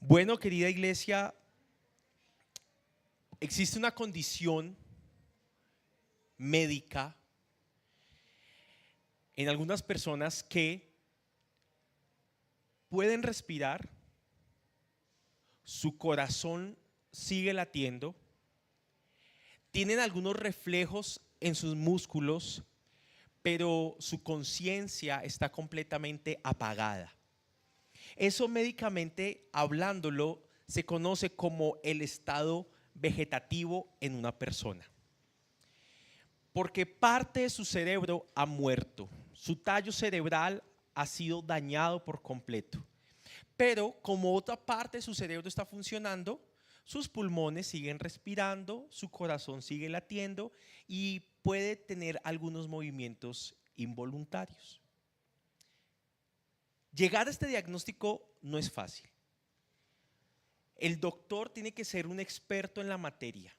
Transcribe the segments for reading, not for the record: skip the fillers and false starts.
Bueno, querida iglesia, existe una condición médica en algunas personas que pueden respirar, su corazón sigue latiendo, tienen algunos reflejos en sus músculos, pero su conciencia está completamente apagada. Eso médicamente hablándolo se conoce como el estado vegetativo en una persona. Porque parte de su cerebro ha muerto, su tallo cerebral ha sido dañado por completo. Pero como otra parte de su cerebro está funcionando, sus pulmones siguen respirando, su corazón sigue latiendo y puede tener algunos movimientos involuntarios. Llegar a este diagnóstico no es fácil. El doctor tiene que ser un experto en la materia.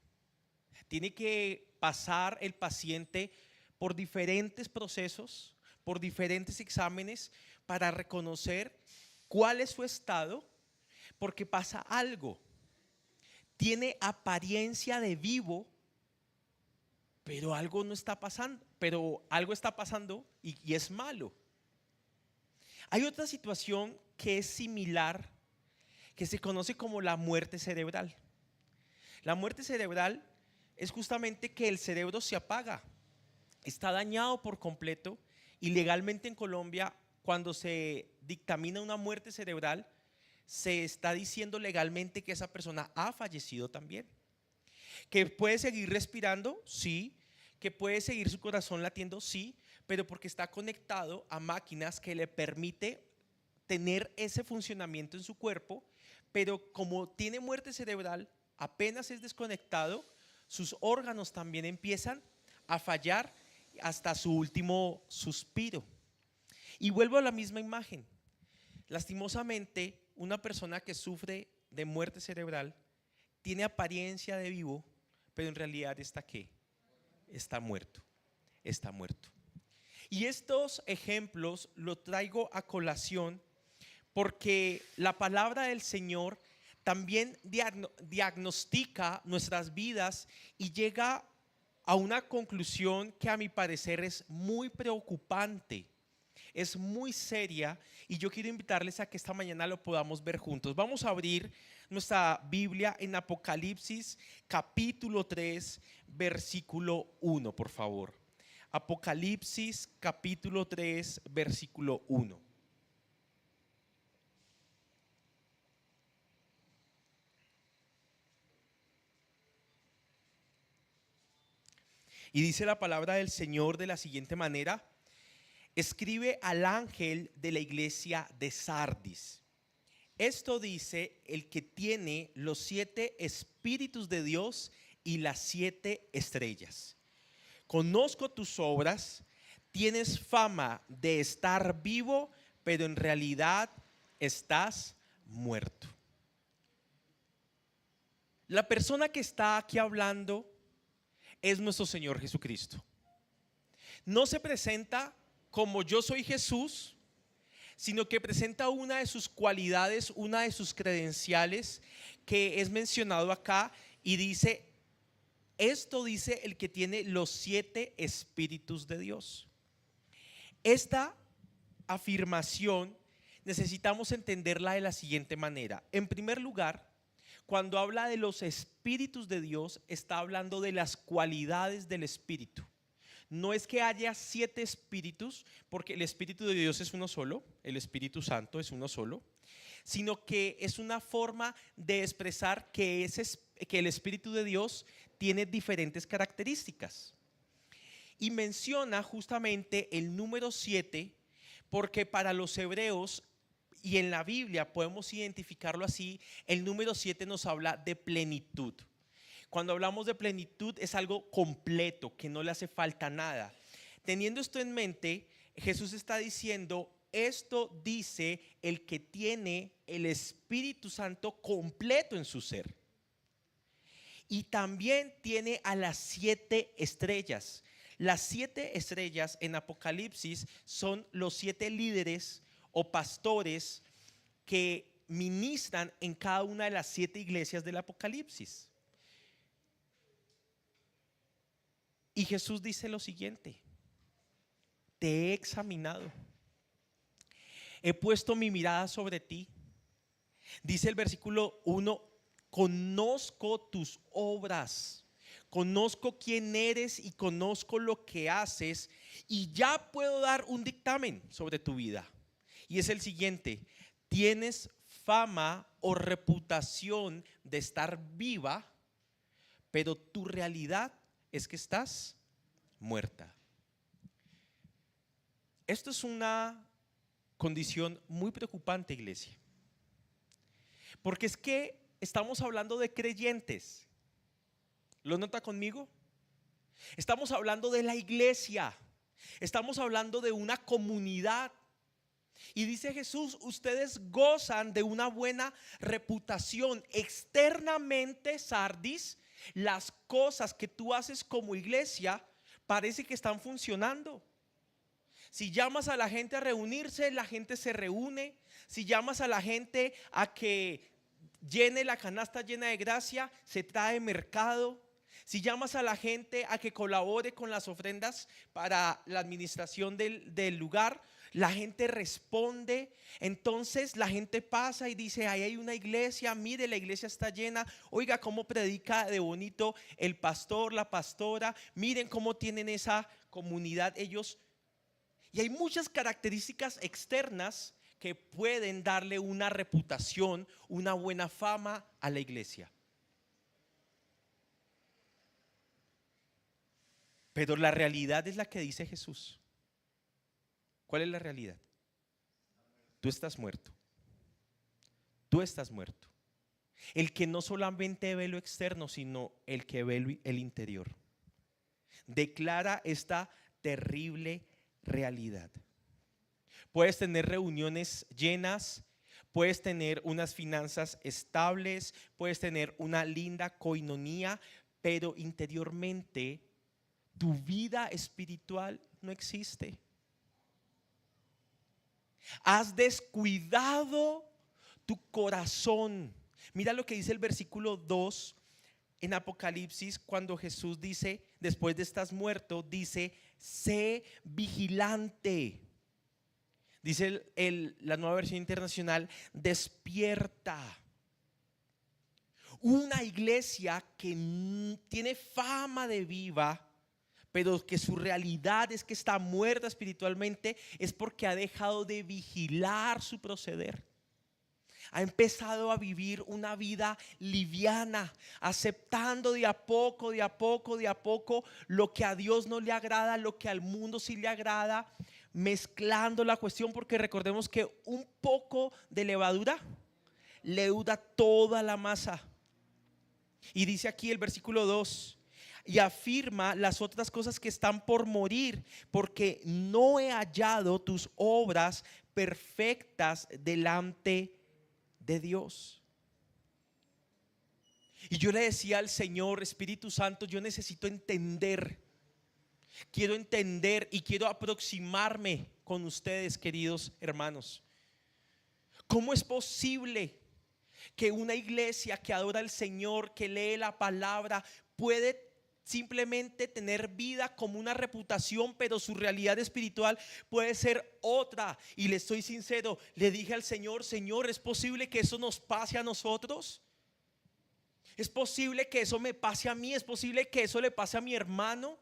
Tiene que pasar el paciente por diferentes procesos, por diferentes exámenes para reconocer cuál es su estado, porque pasa algo. Tiene apariencia de vivo, pero algo no está pasando, pero algo está pasando y es malo. Hay otra situación que es similar, que se conoce como la muerte cerebral. La muerte cerebral es justamente que el cerebro se apaga, está dañado por completo y legalmente en Colombia cuando se dictamina una muerte cerebral se está diciendo legalmente que esa persona ha fallecido también. Que puede seguir respirando, sí. Que puede seguir su corazón latiendo, sí, pero porque está conectado a máquinas que le permite tener ese funcionamiento en su cuerpo, pero como tiene muerte cerebral, apenas es desconectado, sus órganos también empiezan a fallar hasta su último suspiro. Y vuelvo a la misma imagen. Lastimosamente, una persona que sufre de muerte cerebral tiene apariencia de vivo, pero en realidad está ¿qué? Está muerto, está muerto. Y estos ejemplos los traigo a colación porque la palabra del Señor también diagnostica nuestras vidas y llega a una conclusión que a mi parecer es muy preocupante, es muy seria y yo quiero invitarles a que esta mañana lo podamos ver juntos. Vamos a abrir nuestra Biblia en Apocalipsis capítulo 3 versículo 1, por favor. Apocalipsis capítulo 3 versículo 1. Y dice la palabra del Señor de la siguiente manera: escribe al ángel de la iglesia de Sardis. Esto dice el que tiene los 7 espíritus de Dios y las 7 estrellas. Conozco tus obras, tienes fama de estar vivo, pero en realidad estás muerto. La persona que está aquí hablando es nuestro Señor Jesucristo. No se presenta como yo soy Jesús, sino que presenta una de sus cualidades, una de sus credenciales que es mencionado acá y dice, esto dice el que tiene los 7 espíritus de Dios. Esta afirmación necesitamos entenderla de la siguiente manera. En primer lugar, cuando habla de los espíritus de Dios, está hablando de las cualidades del espíritu. No es que haya 7 espíritus, porque el Espíritu de Dios es uno solo, el Espíritu Santo es uno solo, sino que es una forma de expresar que el Espíritu de Dios tiene diferentes características. Y menciona justamente el número 7 porque para los hebreos y en la Biblia podemos identificarlo así, el número 7 nos habla de plenitud. Cuando hablamos de plenitud es algo completo, que no le hace falta nada. Teniendo esto en mente, Jesús está diciendo, esto dice el que tiene el Espíritu Santo completo en su ser. Y también tiene a las 7 estrellas. Las 7 estrellas en Apocalipsis son los 7 líderes o pastores que ministran en cada una de las 7 iglesias del Apocalipsis. Y Jesús dice lo siguiente: te he examinado, he puesto mi mirada sobre ti. Dice el versículo 1: conozco tus obras, conozco quién eres y conozco lo que haces, y ya puedo dar un dictamen sobre tu vida. Y es el siguiente: tienes fama o reputación de estar viva, pero tu realidad es que estás muerta. Esto es una condición muy preocupante, iglesia, porque es que estamos hablando de creyentes. ¿Lo nota conmigo? Estamos hablando de la iglesia, estamos hablando de una comunidad. Y dice Jesús: ustedes gozan de una buena reputación. Externamente, Sardis, las cosas que tú haces como iglesia parece que están funcionando. Si llamas a la gente a reunirse, la gente se reúne. Si llamas a la gente a que llene la canasta llena de gracia, se trae mercado. Si llamas a la gente a que colabore con las ofrendas para la administración del lugar, la gente responde. Entonces la gente pasa y dice: ahí hay una iglesia, mire, la iglesia está llena. Oiga cómo predica de bonito el pastor, la pastora. Miren cómo tienen esa comunidad ellos. Y hay muchas características externas que pueden darle una reputación, una buena fama a la iglesia. Pero la realidad es la que dice Jesús. ¿Cuál es la realidad? Tú estás muerto. Tú estás muerto. El que no solamente ve lo externo, sino el que ve el interior, declara esta terrible realidad. Puedes tener reuniones llenas, puedes tener unas finanzas estables, puedes tener una linda coinonía, pero interiormente tu vida espiritual no existe. Has descuidado tu corazón. Mira lo que dice el versículo 2 en Apocalipsis, cuando Jesús dice, después de estás muerto, dice: sé vigilante. Dice la Nueva Versión Internacional: despierta. Una iglesia que tiene fama de viva, pero que su realidad es que está muerta espiritualmente, es porque ha dejado de vigilar su proceder. Ha empezado a vivir una vida liviana, aceptando de a poco, de a poco, de a poco lo que a Dios no le agrada, lo que al mundo sí le agrada, mezclando la cuestión, porque recordemos que un poco de levadura leuda toda la masa. Y dice aquí el versículo 2: y afirma las otras cosas que están por morir, porque no he hallado tus obras perfectas delante de Dios. Y yo le decía al Señor: Espíritu Santo, yo necesito entender, quiero entender y quiero aproximarme con ustedes, queridos hermanos. ¿Cómo es posible que una iglesia que adora al Señor, que lee la palabra, puede simplemente tener vida como una reputación, pero su realidad espiritual puede ser otra? Y le estoy sincero, le dije al Señor: Señor, ¿es posible que eso nos pase a nosotros? ¿Es posible que eso me pase a mí? ¿Es posible que eso le pase a mi hermano?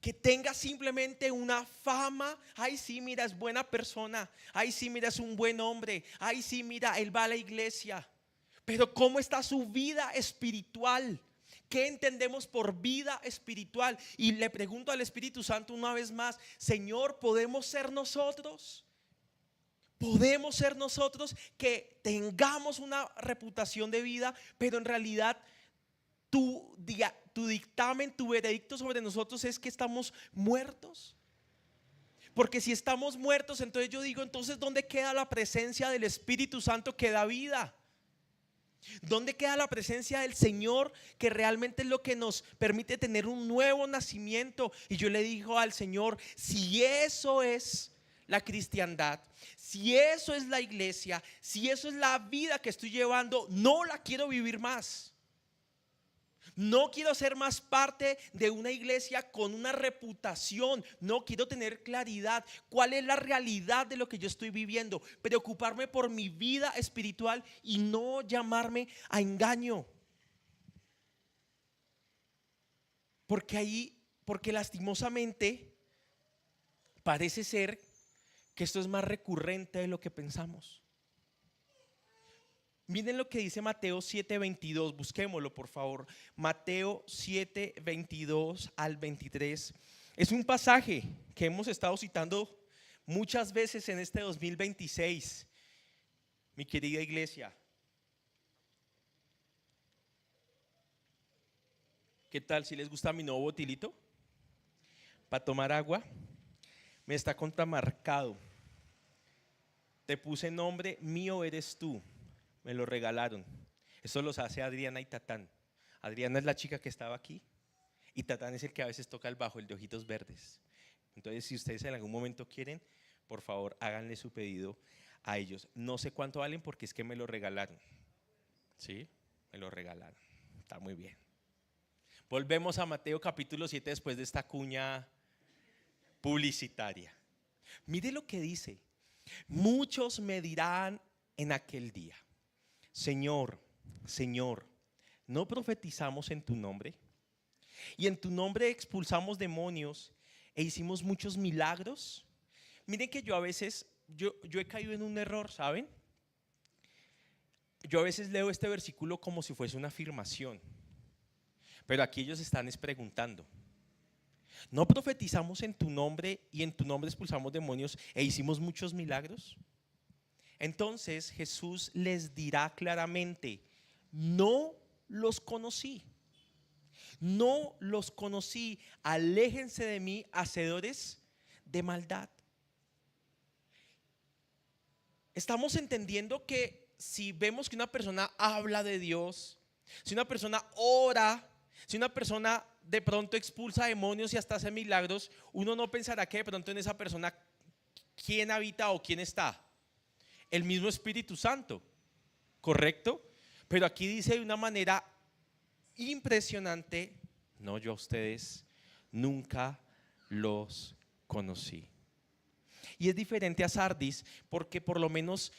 Que tenga simplemente una fama: ay sí, mira, es buena persona, ay sí, mira, es un buen hombre, ay sí, mira, él va a la iglesia. Pero ¿cómo está su vida espiritual? ¿Qué entendemos por vida espiritual? Y le pregunto al Espíritu Santo una vez más: Señor, ¿podemos ser nosotros? ¿Podemos ser nosotros que tengamos una reputación de vida, pero en realidad tu dictamen, tu veredicto sobre nosotros es que estamos muertos? Porque si estamos muertos, entonces yo digo: entonces ¿dónde queda la presencia del Espíritu Santo que da vida? ¿Dónde queda la presencia del Señor, que realmente es lo que nos permite tener un nuevo nacimiento? Y yo le digo al Señor: si eso es la cristiandad, si eso es la iglesia, si eso es la vida que estoy llevando, no la quiero vivir más. No quiero ser más parte de una iglesia con una reputación. No quiero tener claridad cuál es la realidad de lo que yo estoy viviendo. Preocuparme por mi vida espiritual y no llamarme a engaño. Porque lastimosamente parece ser que esto es más recurrente de lo que pensamos. Miren lo que dice Mateo 7:22, busquémoslo por favor. Mateo 7:22 al 23. Es un pasaje que hemos estado citando muchas veces en este 2026, mi querida iglesia. ¿Qué tal si les gusta mi nuevo botilito para tomar agua? Me está contramarcado. Te puse nombre, mío eres tú. Me lo regalaron. Eso los hace Adriana y Tatán. Adriana es la chica que estaba aquí y Tatán es el que a veces toca el bajo, el de ojitos verdes. Entonces, si ustedes en algún momento quieren, por favor, háganle su pedido a ellos. No sé cuánto valen porque es que me lo regalaron. ¿Sí? Me lo regalaron. Está muy bien. Volvemos a Mateo capítulo 7 después de esta cuña publicitaria. Mire lo que dice. Muchos me dirán en aquel día: Señor, Señor, ¿no profetizamos en tu nombre? Y en tu nombre expulsamos demonios e hicimos muchos milagros. Miren que yo a veces, yo he caído en un error, ¿saben? Yo a veces leo este versículo como si fuese una afirmación, pero aquí ellos están preguntando: ¿no profetizamos en tu nombre y en tu nombre expulsamos demonios e hicimos muchos milagros? Entonces Jesús les dirá claramente: no los conocí, no los conocí, aléjense de mí, hacedores de maldad. Estamos entendiendo que si vemos que una persona habla de Dios, si una persona ora, si una persona de pronto expulsa demonios y hasta hace milagros, uno no pensará que de pronto en esa persona ¿quién habita o quién está? El mismo Espíritu Santo, ¿correcto? Pero aquí dice de una manera impresionante: no, yo a ustedes nunca los conocí. Y es diferente a Sardis porque por lo menos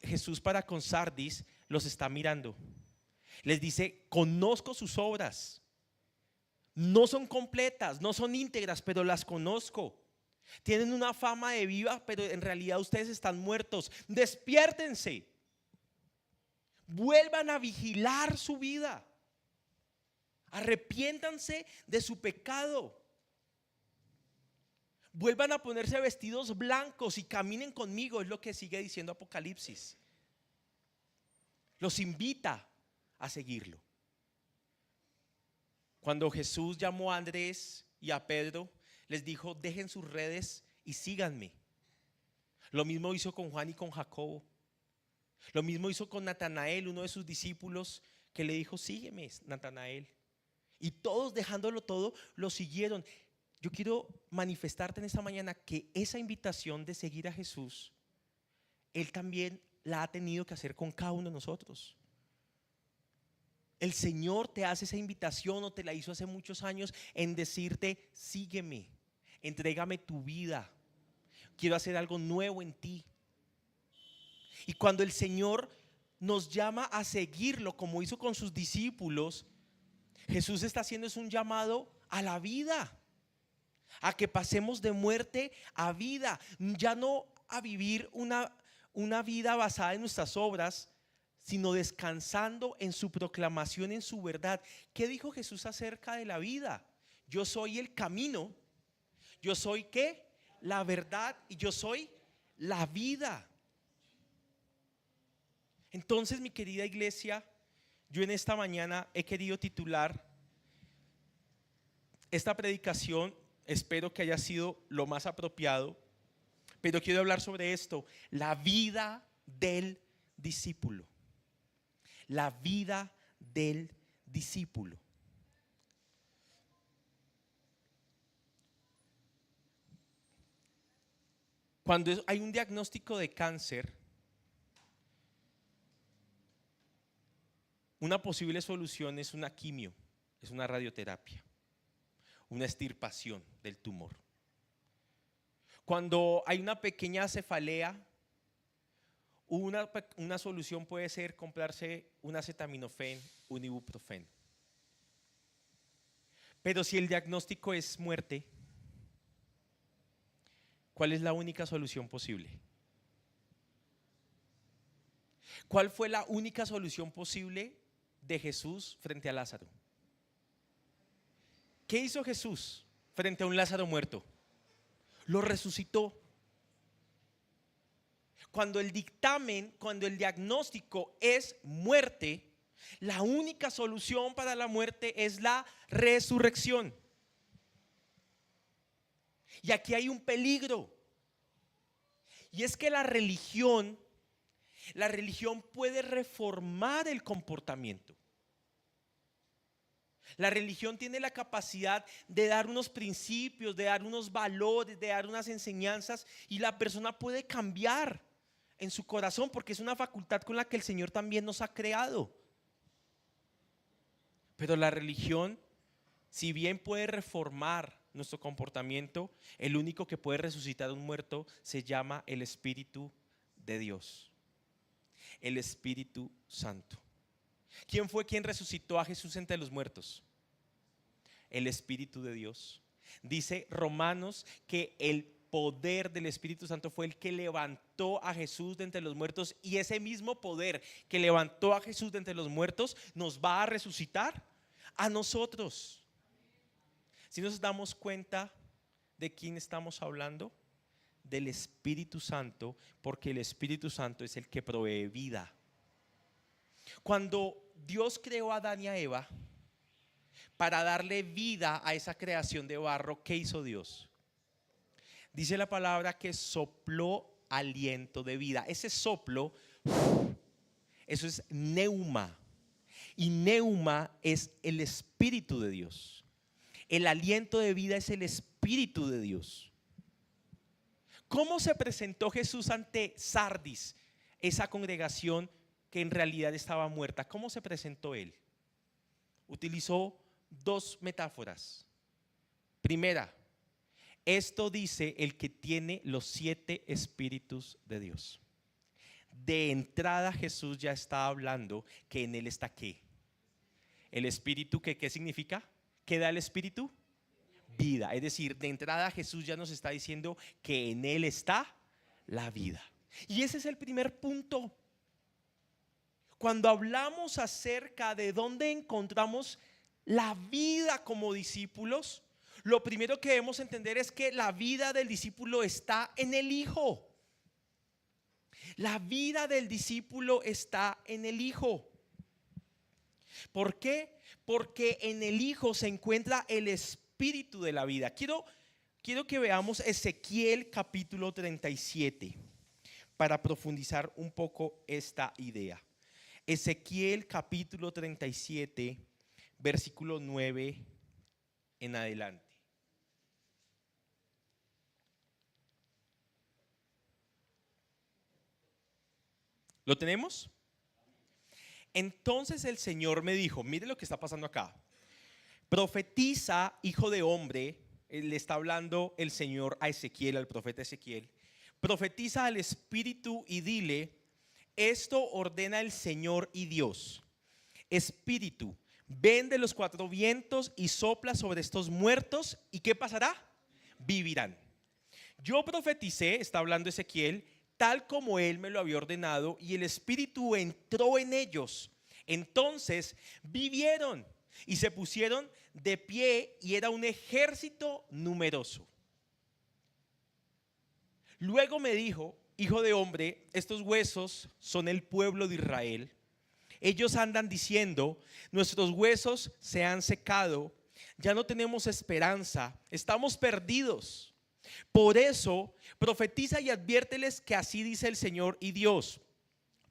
Jesús para con Sardis los está mirando. Les dice: conozco sus obras, no son completas, no son íntegras, pero las conozco. Tienen una fama de viva, pero en realidad ustedes están muertos. Despiértense. Vuelvan a vigilar su vida. Arrepiéntanse de su pecado. Vuelvan a ponerse vestidos blancos y caminen conmigo. Es lo que sigue diciendo Apocalipsis. Los invita a seguirlo. Cuando Jesús llamó a Andrés y a Pedro, les dijo: dejen sus redes y síganme. Lo mismo hizo con Juan y con Jacobo. Lo mismo hizo con Natanael, uno de sus discípulos, que le dijo: sígueme, Natanael. Y todos, dejándolo todo, lo siguieron. Yo quiero manifestarte en esta mañana que esa invitación de seguir a Jesús, Él también la ha tenido que hacer con cada uno de nosotros. El Señor te hace esa invitación, o te la hizo hace muchos años, en decirte: sígueme, entrégame tu vida, quiero hacer algo nuevo en ti. Y cuando el Señor nos llama a seguirlo, como hizo con sus discípulos, Jesús está haciendo es un llamado a la vida, a que pasemos de muerte a vida, ya no a vivir una vida basada en nuestras obras, sino descansando en su proclamación, en su verdad. ¿Qué dijo Jesús acerca de la vida? Yo soy el camino, yo soy ¿qué? La verdad, y yo soy la vida. Entonces, mi querida iglesia, yo en esta mañana he querido titular esta predicación, espero que haya sido lo más apropiado, pero quiero hablar sobre esto: la vida del discípulo. La vida del discípulo. Cuando hay un diagnóstico de cáncer, una posible solución es una quimio, es una radioterapia, una extirpación del tumor. Cuando hay una pequeña cefalea, una solución puede ser comprarse un acetaminofén, un ibuprofeno. Pero si el diagnóstico es muerte, ¿cuál es la única solución posible? ¿Cuál fue la única solución posible de Jesús frente a Lázaro? ¿Qué hizo Jesús frente a un Lázaro muerto? Lo resucitó. Cuando el dictamen, cuando el diagnóstico es muerte, la única solución para la muerte es la resurrección. Y aquí hay un peligro. Y es que la religión puede reformar el comportamiento. La religión tiene la capacidad de dar unos principios, de dar unos valores, de dar unas enseñanzas, y la persona puede cambiar en su corazón porque es una facultad con la que el Señor también nos ha creado. Pero la religión, si bien puede reformar nuestro comportamiento, el único que puede resucitar a un muerto se llama el Espíritu de Dios, el Espíritu Santo. ¿Quién fue quien resucitó a Jesús entre los muertos? El Espíritu de Dios. Dice Romanos que el poder del Espíritu Santo fue el que levantó a Jesús de entre los muertos, y ese mismo poder que levantó a Jesús de entre los muertos nos va a resucitar a nosotros. Si nos damos cuenta de quién estamos hablando, del Espíritu Santo, porque el Espíritu Santo es el que provee vida. Cuando Dios creó a Adán y a Eva para darle vida a esa creación de barro, ¿qué hizo Dios? Dice la palabra que sopló aliento de vida. Ese soplo, eso es neuma. Y neuma es el Espíritu de Dios. El aliento de vida es el Espíritu de Dios. ¿Cómo se presentó Jesús ante Sardis, esa congregación que en realidad estaba muerta? ¿Cómo se presentó él? Utilizó dos metáforas. Primera, esto dice el que tiene los 7 espíritus de Dios. De entrada Jesús ya está hablando que en él está ¿qué? El espíritu que ¿qué significa? ¿Qué da el espíritu? Vida. Es decir, de entrada Jesús ya nos está diciendo que en él está la vida. Y ese es el primer punto. Cuando hablamos acerca de dónde encontramos la vida como discípulos, lo primero que debemos entender es que la vida del discípulo está en el Hijo. La vida del discípulo está en el Hijo. ¿Por qué? Porque en el Hijo se encuentra el espíritu de la vida. Quiero que veamos Ezequiel capítulo 37 para profundizar un poco esta idea. Ezequiel capítulo 37, versículo 9 en adelante. ¿Lo tenemos? Entonces el Señor me dijo, mire lo que está pasando acá. Profetiza, hijo de hombre, le está hablando el Señor a Ezequiel, al profeta Ezequiel. Profetiza al Espíritu y dile, esto ordena el Señor y Dios. Espíritu, ven de los 4 vientos y sopla sobre estos muertos, ¿y qué pasará? Vivirán. Yo profeticé, está hablando Ezequiel, tal como él me lo había ordenado, y el Espíritu entró en ellos. Entonces vivieron y se pusieron de pie, y era un ejército numeroso. Luego me dijo, hijo de hombre, estos huesos son el pueblo de Israel. Ellos andan diciendo, nuestros huesos se han secado, ya no tenemos esperanza, estamos perdidos. Por eso profetiza y adviérteles que así dice el Señor y Dios.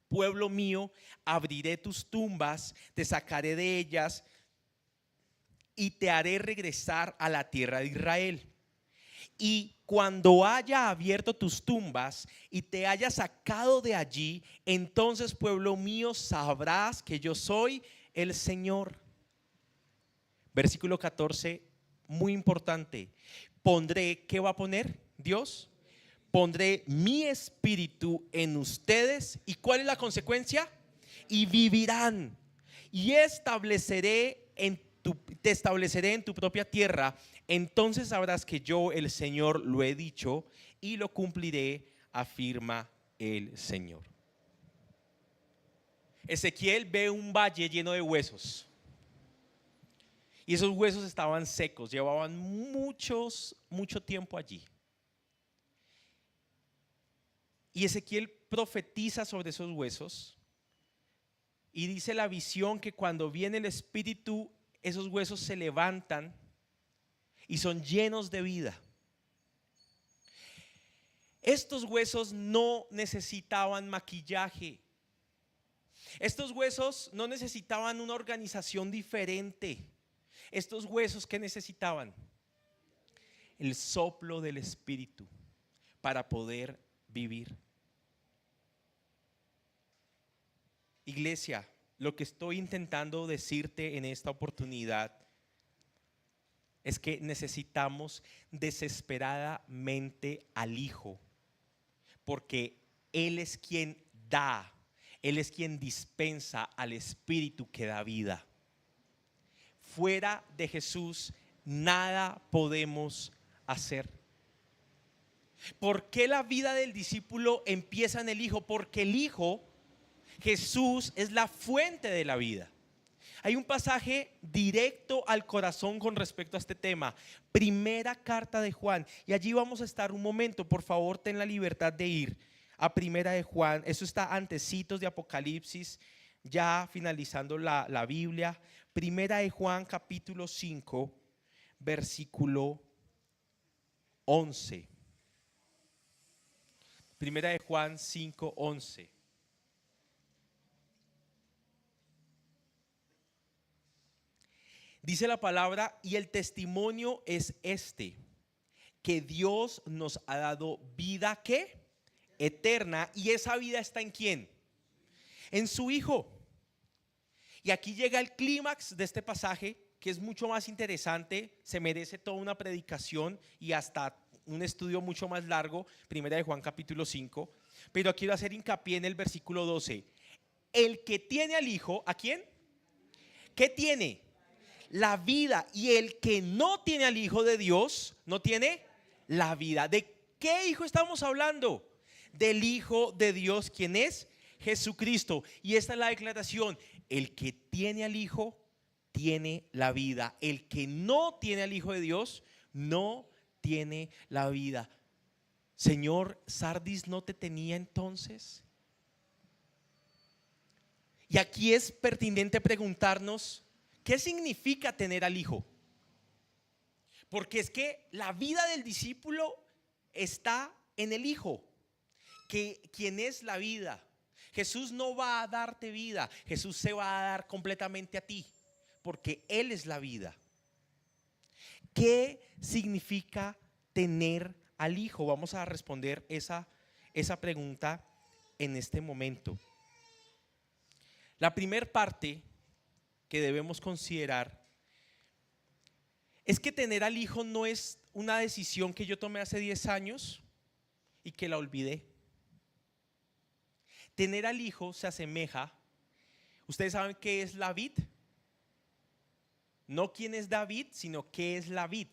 Pueblo mío, abriré tus tumbas, te sacaré de ellas y te haré regresar a la tierra de Israel. Y cuando haya abierto tus tumbas y te haya sacado de allí, entonces, pueblo mío, sabrás que yo soy el Señor. Versículo 14, muy importante. Pondré, ¿qué va a poner Dios? Pondré mi espíritu en ustedes. ¿Y cuál es la consecuencia? Y vivirán. Y te estableceré en tu propia tierra. Entonces sabrás que yo, el Señor, lo he dicho y lo cumpliré, afirma el Señor. Ezequiel ve un valle lleno de huesos. Y esos huesos estaban secos, llevaban mucho tiempo allí. Y Ezequiel profetiza sobre esos huesos y dice la visión que cuando viene el Espíritu, esos huesos se levantan y son llenos de vida. Estos huesos no necesitaban maquillaje. Estos huesos no necesitaban una organización diferente. Estos huesos, ¿qué necesitaban? El soplo del Espíritu para poder vivir. Iglesia, lo que estoy intentando decirte en esta oportunidad es que necesitamos desesperadamente al Hijo, porque Él es quien da, Él es quien dispensa al Espíritu que da vida. Fuera de Jesús nada podemos hacer. ¿Por qué la vida del discípulo empieza en el Hijo? Porque el Hijo, Jesús, es la fuente de la vida. Hay un pasaje directo al corazón con respecto a este tema. Primera carta de Juan. Y allí vamos a estar un momento. Por favor, ten la libertad de ir a Primera de Juan. Eso está antecitos de Apocalipsis, ya finalizando la Biblia. Primera de Juan, capítulo 5, versículo 11. Primera de Juan 5, 11. Dice la palabra: y el testimonio es este, que Dios nos ha dado vida, ¿qué? Eterna. Y esa vida está ¿en quién? En su Hijo. Y aquí llega el clímax de este pasaje, que es mucho más interesante, se merece toda una predicación y hasta un estudio mucho más largo, Primera de Juan capítulo 5, pero quiero hacer hincapié en el versículo 12. El que tiene al Hijo, ¿a quién? ¿Qué tiene? La vida. Y el que no tiene al Hijo de Dios, no tiene la vida. ¿De qué Hijo estamos hablando? Del Hijo de Dios, ¿quién es? Jesucristo. Y esta es la declaración: el que tiene al Hijo tiene la vida. El que no tiene al Hijo de Dios no tiene la vida. Señor, Sardis no te tenía entonces. Y aquí es pertinente preguntarnos: ¿qué significa tener al Hijo? Porque es que la vida del discípulo está en el Hijo, quien es la vida. Jesús no va a darte vida, Jesús se va a dar completamente a ti, porque Él es la vida. ¿Qué significa tener al Hijo? Vamos a responder esa pregunta en este momento. La primera parte que debemos considerar es que tener al Hijo no es una decisión que yo tomé hace 10 años y que la olvidé. Tener al Hijo se asemeja. ¿Ustedes saben qué es la vid? No quién es David, sino qué es la vid.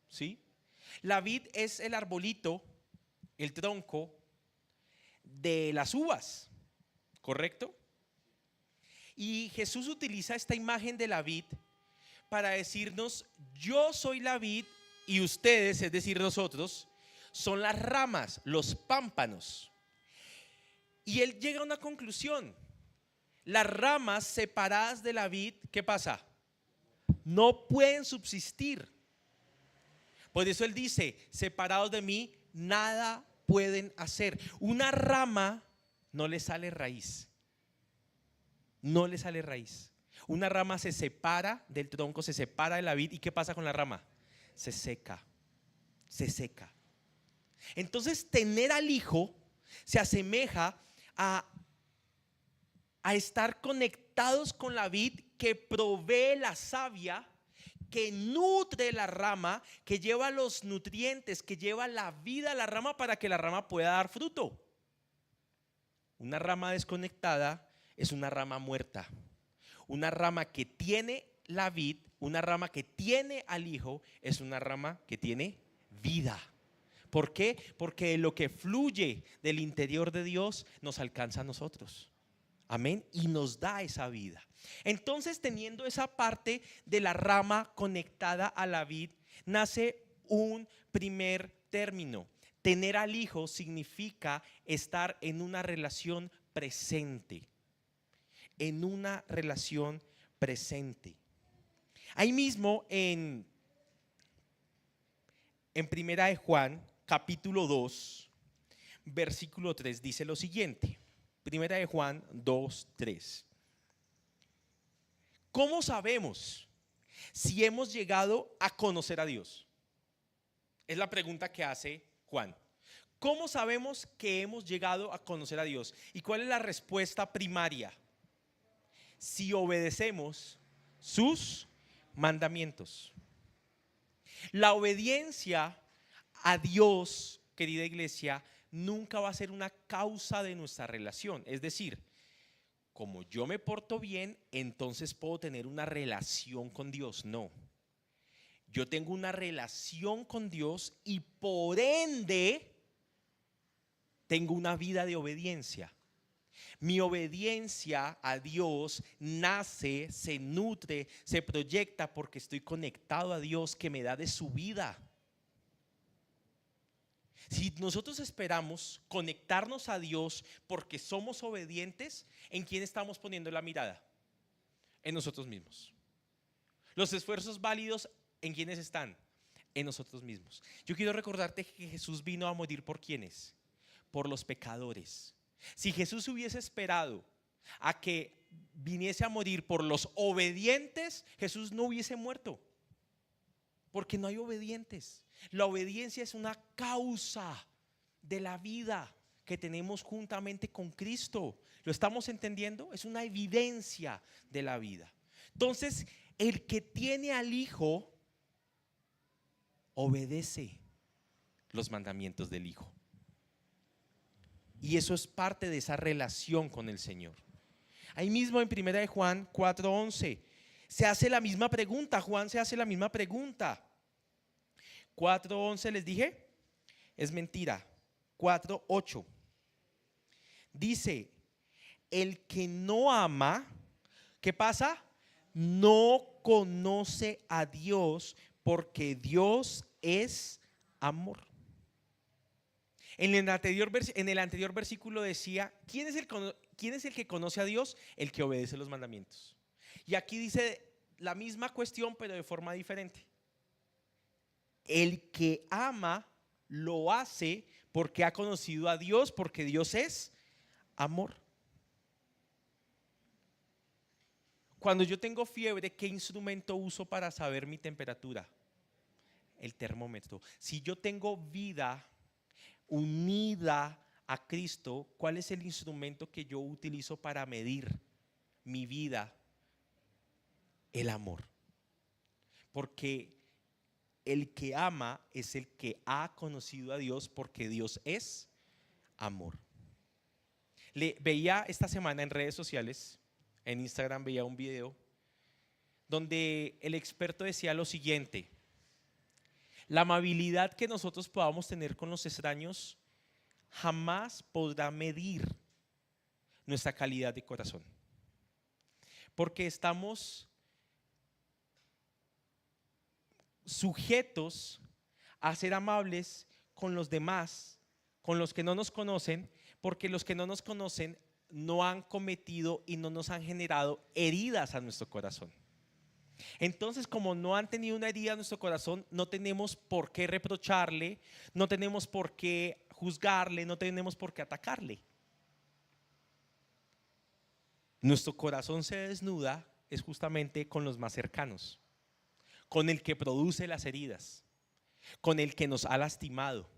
¿Sí? La vid es el arbolito, el tronco de las uvas, ¿correcto? Y Jesús utiliza esta imagen de la vid para decirnos: yo soy la vid y ustedes, es decir, nosotros, son las ramas, los pámpanos. Y Él llega a una conclusión: las ramas separadas de la vid, ¿qué pasa? No pueden subsistir. Por eso Él dice: separados de mí, nada pueden hacer. Una rama no le sale raíz. No le sale raíz. Una rama se separa del tronco, se separa de la vid. ¿Y qué pasa con la rama? Se seca. se seca. Entonces, tener al Hijo se asemeja a estar conectados con la vid que provee la savia, que nutre la rama, que lleva los nutrientes, que lleva la vida a la rama para que la rama pueda dar fruto. Una rama desconectada es una rama muerta. Una rama que tiene la vid, una rama que tiene al Hijo, es una rama que tiene vida. ¿Por qué? Porque lo que fluye del interior de Dios nos alcanza a nosotros. Amén. Y nos da esa vida. Entonces, teniendo esa parte de la rama conectada a la vid, nace un primer término. Tener al Hijo significa estar en una relación presente. En una relación presente. Ahí mismo en Primera de Juan, capítulo 2, versículo 3, dice lo siguiente. Primera de Juan 2, 3. ¿Cómo sabemos si hemos llegado a conocer a Dios? Es la pregunta que hace Juan. ¿Cómo sabemos que hemos llegado a conocer a Dios? ¿Y cuál es la respuesta primaria? Si obedecemos sus mandamientos. La obediencia a Dios, querida iglesia, nunca va a ser una causa de nuestra relación. Es decir, como yo me porto bien, entonces puedo tener una relación con Dios. No. Yo tengo una relación con Dios y por ende tengo una vida de obediencia. Mi obediencia a Dios nace, se nutre, se proyecta porque estoy conectado a Dios que me da de su vida. Si nosotros esperamos conectarnos a Dios porque somos obedientes, ¿en quién estamos poniendo la mirada? En nosotros mismos. Los esfuerzos válidos, ¿en quiénes están? En nosotros mismos. Yo quiero recordarte que Jesús vino a morir ¿por quiénes? Por los pecadores. Si Jesús hubiese esperado a que viniese a morir por los obedientes, Jesús no hubiese muerto. Porque no hay obedientes. La obediencia es una causa de la vida que tenemos juntamente con Cristo. ¿Lo estamos entendiendo? Es una evidencia de la vida. Entonces, el que tiene al Hijo obedece los mandamientos del Hijo. Y eso es parte de esa relación con el Señor. Ahí mismo en Primera de Juan 4:11 se hace la misma pregunta. Juan se hace la misma pregunta. 4:11 les dije, es mentira. 4:8 dice: el que no ama, ¿qué pasa? No conoce a Dios, porque Dios es amor. En el anterior versículo decía, ¿quién es el que conoce a Dios? El que obedece los mandamientos. Y aquí dice la misma cuestión, pero de forma diferente. El que ama lo hace porque ha conocido a Dios, porque Dios es amor. Cuando yo tengo fiebre, ¿qué instrumento uso para saber mi temperatura? El termómetro. Si yo tengo vida unida a Cristo, ¿cuál es el instrumento que yo utilizo para medir mi vida? El amor. Porque el que ama es el que ha conocido a Dios, porque Dios es amor. Veía esta semana en redes sociales, en Instagram veía un video donde el experto decía lo siguiente: la amabilidad que nosotros podamos tener con los extraños jamás podrá medir nuestra calidad de corazón, porque estamos sujetos a ser amables con los demás, con los que no nos conocen, porque los que no nos conocen no han cometido y no nos han generado heridas a nuestro corazón. Entonces, como no han tenido una herida en nuestro corazón, no tenemos por qué reprocharle, no tenemos por qué juzgarle, no tenemos por qué atacarle. Nuestro corazón se desnuda es justamente con los más cercanos, con el que produce las heridas, con el que nos ha lastimado.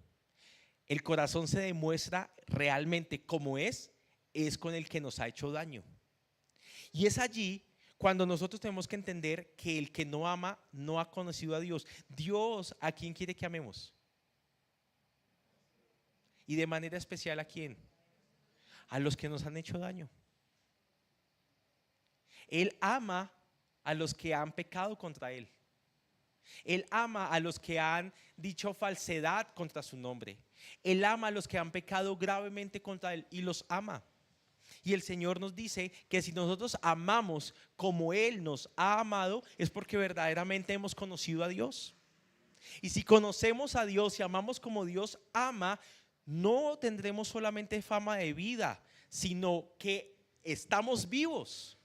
El corazón se demuestra realmente como es con el que nos ha hecho daño. Y es allí cuando nosotros tenemos que entender que el que no ama no ha conocido a Dios. Dios, ¿a quién quiere que amemos? Y de manera especial, ¿a quién? A los que nos han hecho daño. Él ama a los que han pecado contra Él. Él ama a los que han dicho falsedad contra su nombre. Él ama a los que han pecado gravemente contra Él y los ama. Y el Señor nos dice que si nosotros amamos como Él nos ha amado, es porque verdaderamente hemos conocido a Dios. Y si conocemos a Dios y amamos como Dios ama, no tendremos solamente fama de vida, sino que estamos vivos.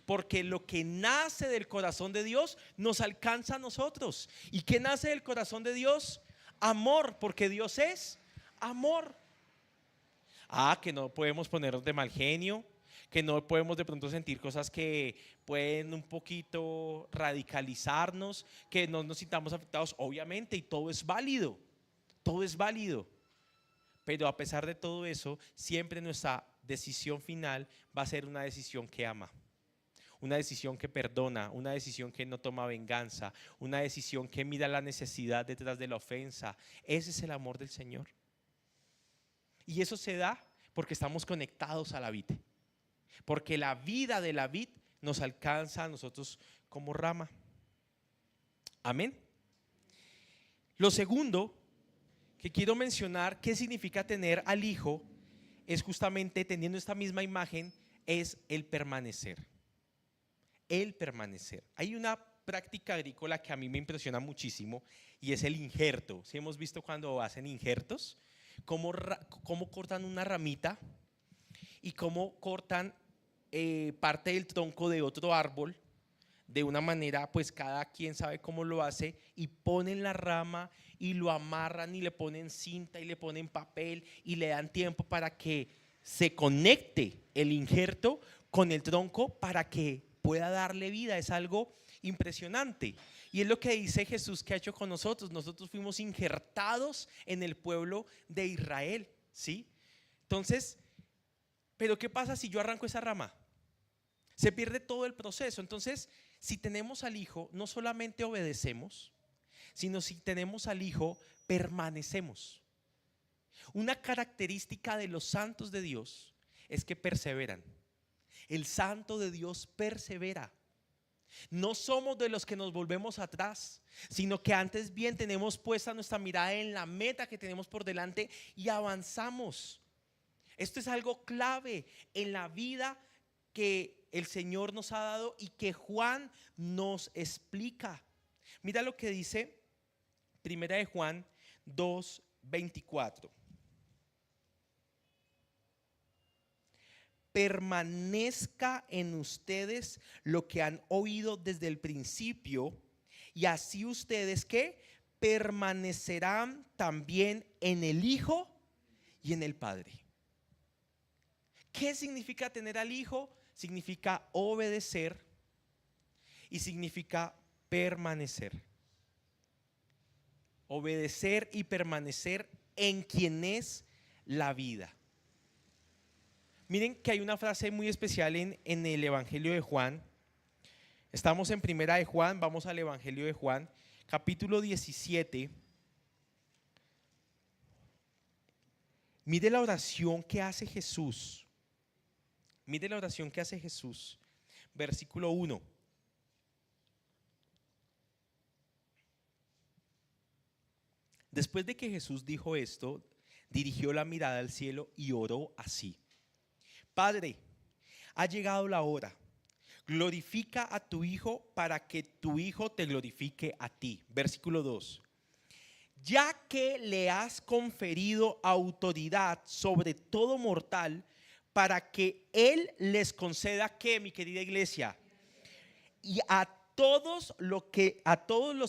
Porque lo que nace del corazón de Dios nos alcanza a nosotros. ¿Y qué nace del corazón de Dios? Amor, porque Dios es amor. Que no podemos ponernos de mal genio, que no podemos de pronto sentir cosas que pueden un poquito radicalizarnos, que no nos sintamos afectados, obviamente, y todo es válido, pero a pesar de todo eso, siempre nuestra decisión final va a ser una decisión que ama, una decisión que perdona, una decisión que no toma venganza, una decisión que mira la necesidad detrás de la ofensa. Ese es el amor del Señor. Y eso se da porque estamos conectados a la vid, porque la vida de la vid nos alcanza a nosotros como rama. Amén. Lo segundo que quiero mencionar, ¿qué significa tener al Hijo? Es justamente, teniendo esta misma imagen, es el permanecer. El permanecer. Hay una práctica agrícola que a mí me impresiona muchísimo y es el injerto. ¿Sí hemos visto cuando hacen injertos? Cómo cortan una ramita y cómo cortan parte del tronco de otro árbol de una manera, pues cada quien sabe cómo lo hace, y ponen la rama y lo amarran y le ponen cinta y le ponen papel y le dan tiempo para que se conecte el injerto con el tronco para que pueda darle vida. Es algo impresionante. Y es lo que dice Jesús que ha hecho con nosotros. Nosotros fuimos injertados en el pueblo de Israel, ¿sí? Entonces, ¿pero qué pasa si yo arranco esa rama? Se pierde todo el proceso. Entonces, si tenemos al Hijo, no solamente obedecemos, sino si tenemos al Hijo, permanecemos. Una característica de los santos de Dios es que perseveran. El santo de Dios persevera. No somos de los que nos volvemos atrás, sino que antes bien tenemos puesta nuestra mirada en la meta que tenemos por delante y avanzamos. Esto es algo clave en la vida que el Señor nos ha dado y que Juan nos explica. Mira lo que dice Primera de Juan 2:24. Permanezca en ustedes lo que han oído desde el principio, y así ustedes que permanecerán también en el Hijo y en el Padre. ¿Qué significa tener al Hijo? Significa obedecer y significa permanecer. Obedecer y permanecer en quien es la vida. Miren que hay una frase muy especial en el Evangelio de Juan. Estamos en Primera de Juan, vamos al Evangelio de Juan, capítulo 17. Mire la oración que hace Jesús. Mire la oración que hace Jesús. Versículo 1. Después de que Jesús dijo esto, dirigió la mirada al cielo y oró así: Padre, ha llegado la hora. Glorifica a tu Hijo para que tu Hijo te glorifique a ti. Versículo 2. Ya que le has conferido autoridad sobre todo mortal, para que Él les conceda, ¿qué, mi querida iglesia? Y a todos los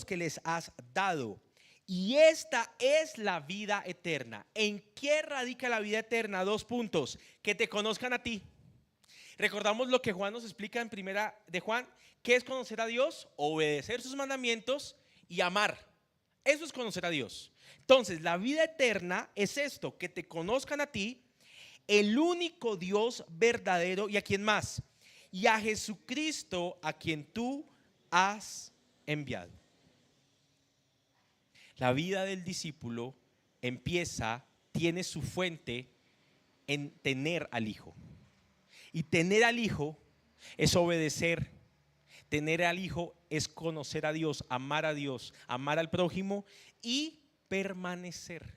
que les has dado. Y esta es la vida eterna. ¿En qué radica la vida eterna? 2 puntos. Que te conozcan a ti. Recordamos lo que Juan nos explica en Primera de Juan. ¿Qué es conocer a Dios? Obedecer sus mandamientos y amar. Eso es conocer a Dios. Entonces, la vida eterna es esto, que te conozcan a ti, el único Dios verdadero, y a quién más, y a Jesucristo, a quien tú has enviado. La vida del discípulo tiene su fuente en tener al Hijo. Y tener al Hijo es obedecer. Tener al Hijo es conocer a Dios, amar al prójimo y permanecer.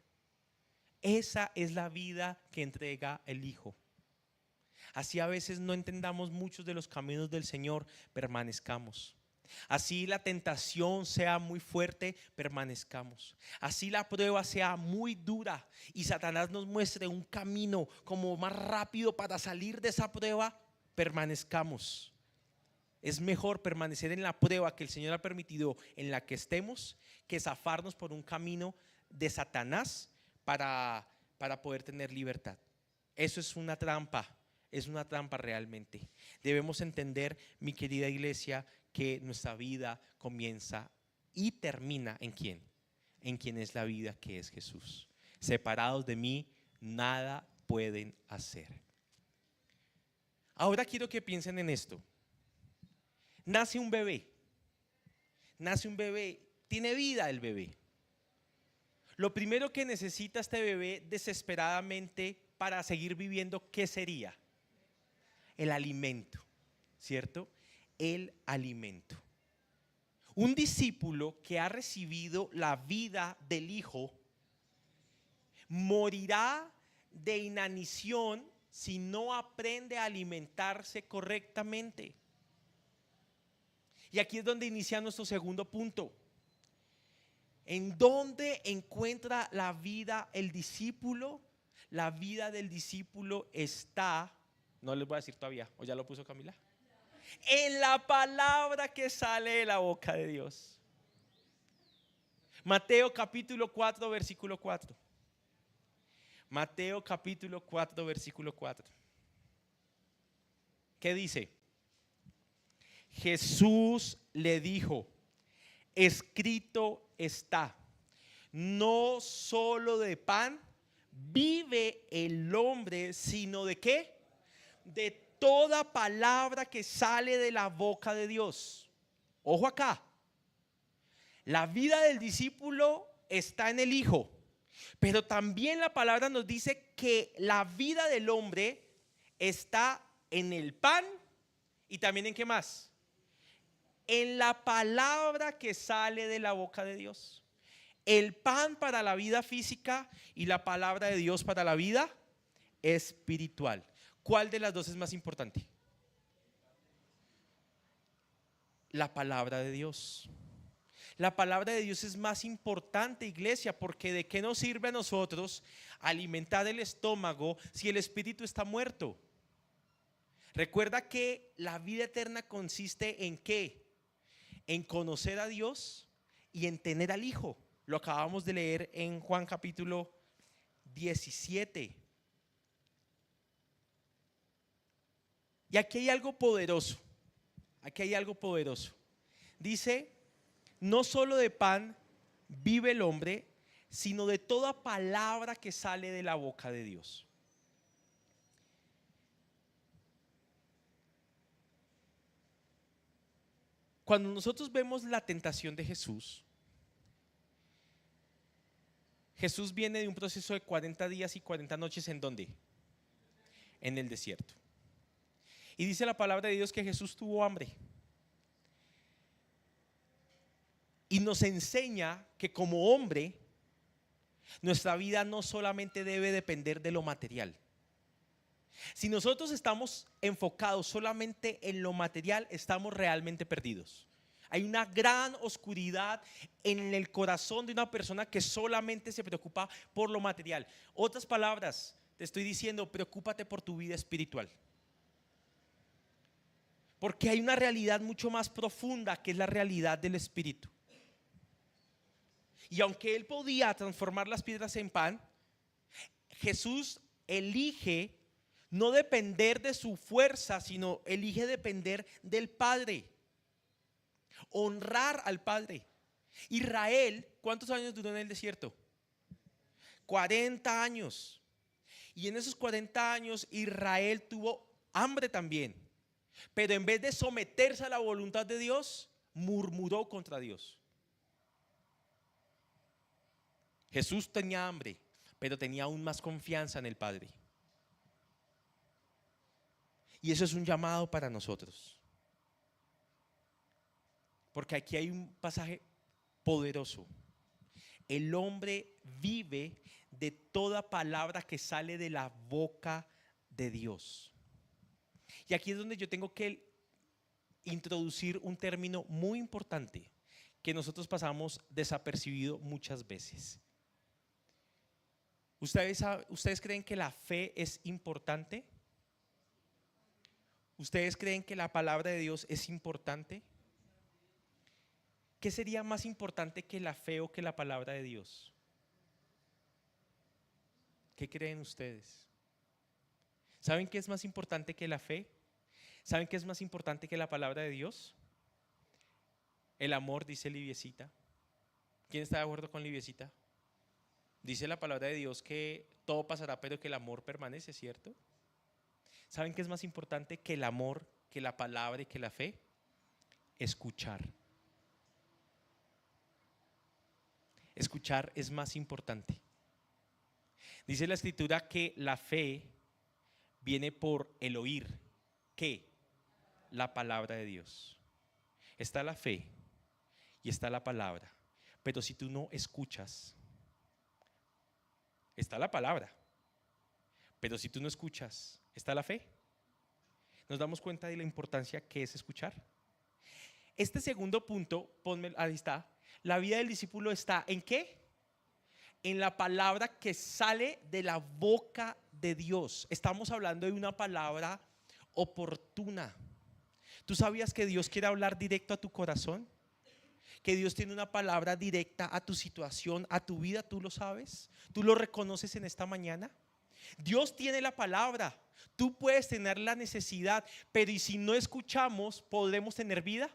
Esa es la vida que entrega el Hijo. Así a veces no entendamos muchos de los caminos del Señor, permanezcamos. Así la tentación sea muy fuerte, permanezcamos. Así la prueba sea muy dura y Satanás nos muestre un camino como más rápido para salir de esa prueba, permanezcamos. Es mejor permanecer en la prueba que el Señor ha permitido en la que estemos, que zafarnos por un camino de Satanás para poder tener libertad. Eso es una trampa realmente. Debemos entender, mi querida iglesia, que nuestra vida comienza y termina ¿en quién? En quien es la vida, que es Jesús. Separados de mí, nada pueden hacer. Ahora quiero que piensen en esto. Nace un bebé, tiene vida el bebé. Lo primero que necesita este bebé desesperadamente para seguir viviendo, ¿qué sería? El alimento, ¿cierto? El alimento. Un discípulo que ha recibido la vida del Hijo morirá de inanición si no aprende a alimentarse correctamente. Y aquí es donde inicia nuestro segundo punto. ¿En dónde encuentra la vida el discípulo? La vida del discípulo está, no les voy a decir todavía, ¿o ya lo puso Camila? En la palabra que sale de la boca de Dios. Mateo capítulo 4, versículo 4. Mateo capítulo 4, versículo 4. ¿Qué dice? Jesús le dijo: escrito está, no solo de pan vive el hombre, sino de ¿qué? De toda palabra que sale de la boca de Dios. Ojo acá, la vida del discípulo está en el Hijo, pero también la palabra nos dice que la vida del hombre está en el pan y también en ¿qué más? En la palabra que sale de la boca de Dios. El pan para la vida física y la palabra de Dios para la vida espiritual. ¿Cuál de las dos es más importante? La palabra de Dios. La palabra de Dios es más importante, iglesia, porque ¿de qué nos sirve a nosotros alimentar el estómago si el espíritu está muerto? Recuerda que la vida eterna consiste en ¿qué? En conocer a Dios y en tener al Hijo. Lo acabamos de leer en Juan capítulo 17. Y aquí hay algo poderoso. Dice: no solo de pan vive el hombre, sino de toda palabra que sale de la boca de Dios. Cuando nosotros vemos la tentación de Jesús, Jesús viene de un proceso de 40 días y 40 noches. ¿En dónde? En el desierto. Y dice la palabra de Dios que Jesús tuvo hambre. Y nos enseña que como hombre, nuestra vida no solamente debe depender de lo material. Si nosotros estamos enfocados solamente en lo material, estamos realmente perdidos. Hay una gran oscuridad en el corazón de una persona que solamente se preocupa por lo material. Otras palabras, te estoy diciendo, preocúpate por tu vida espiritual. Porque hay una realidad mucho más profunda, que es la realidad del espíritu. Y aunque Él podía transformar las piedras en pan, Jesús elige no depender de su fuerza, sino elige depender del Padre. Honrar al Padre. Israel, ¿cuántos años duró en el desierto? 40 años. Y en esos 40 años Israel tuvo hambre también. Pero en vez de someterse a la voluntad de Dios, murmuró contra Dios. Jesús tenía hambre, pero tenía aún más confianza en el Padre. Y eso es un llamado para nosotros. Porque aquí hay un pasaje poderoso. El hombre vive de toda palabra que sale de la boca de Dios. Y aquí es donde yo tengo que introducir un término muy importante que nosotros pasamos desapercibido muchas veces. ¿Ustedes creen que la fe es importante? ¿Ustedes creen que la palabra de Dios es importante? ¿Qué sería más importante que la fe o que la palabra de Dios? ¿Qué creen ustedes? ¿Saben qué es más importante que la fe? ¿Saben qué es más importante que la palabra de Dios? El amor, dice Liviecita. ¿Quién está de acuerdo con Liviecita? Dice la palabra de Dios que todo pasará, pero que el amor permanece, ¿cierto? ¿Saben qué es más importante que el amor, que la palabra y que la fe? Escuchar. Escuchar es más importante. Dice la Escritura que la fe viene por el oír. ¿Qué? La palabra de Dios. Está la fe y está la palabra. Pero si tú no escuchas, está la palabra. Pero si tú no escuchas, ¿está la fe? ¿Nos damos cuenta de la importancia que es escuchar? Este segundo punto, ponme, ahí está. La vida del discípulo está ¿en qué? En la palabra que sale de la boca de Dios. Estamos hablando de una palabra oportuna. ¿Tú sabías que Dios quiere hablar directo a tu corazón? Que Dios tiene una palabra directa a tu situación, a tu vida, ¿tú lo sabes? ¿Tú lo reconoces en esta mañana? Dios tiene la palabra. Tú puedes tener la necesidad, pero ¿y si no escuchamos, podremos tener vida?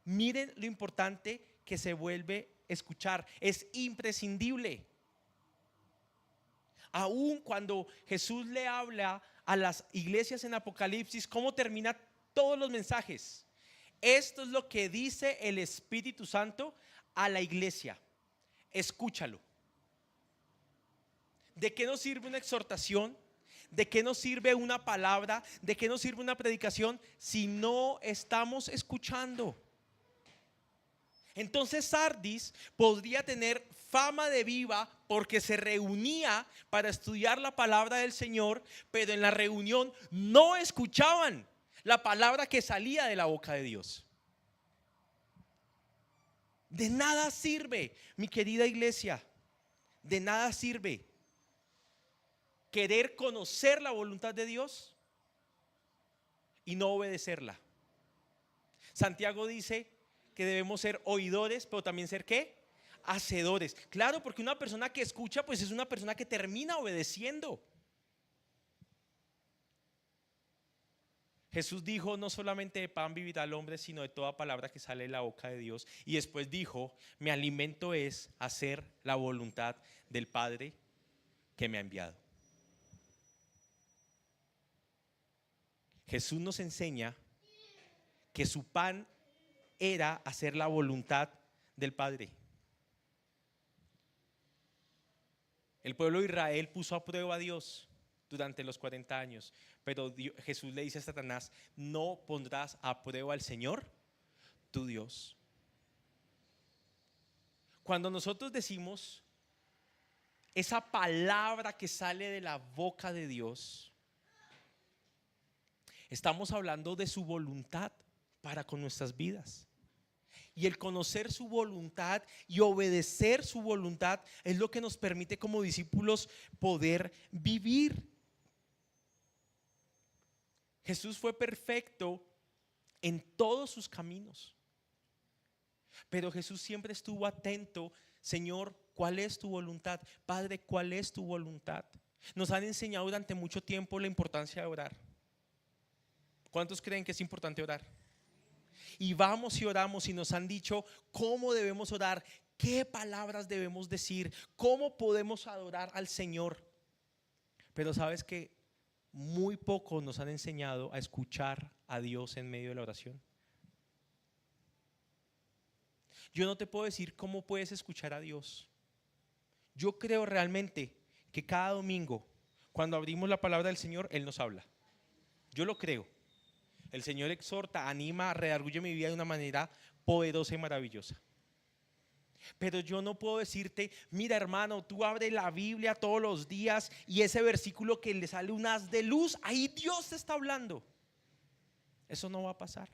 Miren lo importante que se vuelve escuchar. Es imprescindible. Aún cuando Jesús le habla a las iglesias en Apocalipsis, ¿cómo termina todos los mensajes? Esto es lo que dice el Espíritu Santo a la iglesia. Escúchalo. ¿De qué nos sirve una exhortación? ¿De qué nos sirve una palabra? ¿De qué nos sirve una predicación si no estamos escuchando? Entonces Sardis podría tener fama de viva porque se reunía para estudiar la palabra del Señor, pero en la reunión no escuchaban la palabra que salía de la boca de Dios. De nada sirve, mi querida iglesia, de nada sirve querer conocer la voluntad de Dios y no obedecerla. Santiago dice que debemos ser oidores, pero también ser ¿qué? Hacedores. Claro, porque una persona que escucha, pues es una persona que termina obedeciendo. Jesús dijo: no solamente de pan vivirá el hombre, sino de toda palabra que sale de la boca de Dios. Y después dijo: mi alimento es hacer la voluntad del Padre que me ha enviado. Jesús nos enseña que su pan era hacer la voluntad del Padre. El pueblo de Israel puso a prueba a Dios durante los 40 años, pero Jesús le dice a Satanás: no pondrás a prueba al Señor tu Dios. Cuando nosotros decimos esa palabra que sale de la boca de Dios, estamos hablando de su voluntad para con nuestras vidas. Y el conocer su voluntad y obedecer su voluntad es lo que nos permite como discípulos poder vivir. Jesús fue perfecto en todos sus caminos, pero Jesús siempre estuvo atento: Señor, ¿cuál es tu voluntad? Padre, ¿cuál es tu voluntad? Nos han enseñado durante mucho tiempo la importancia de orar. ¿Cuántos creen que es importante orar? y vamos y oramos y nos han dicho cómo debemos orar, qué palabras debemos decir, cómo podemos adorar al Señor. Pero sabes que muy poco nos han enseñado a escuchar a Dios en medio de la oración. Yo no te puedo decir cómo puedes escuchar a Dios. Yo creo realmente que cada domingo, cuando abrimos la palabra del Señor, Él nos habla. Yo lo creo. El Señor exhorta, anima, redarguye mi vida de una manera poderosa y maravillosa. Pero yo no puedo decirte, mira hermano, tú abres la Biblia todos los días y ese versículo que le sale un haz de luz, ahí Dios te está hablando. Eso no va a pasar.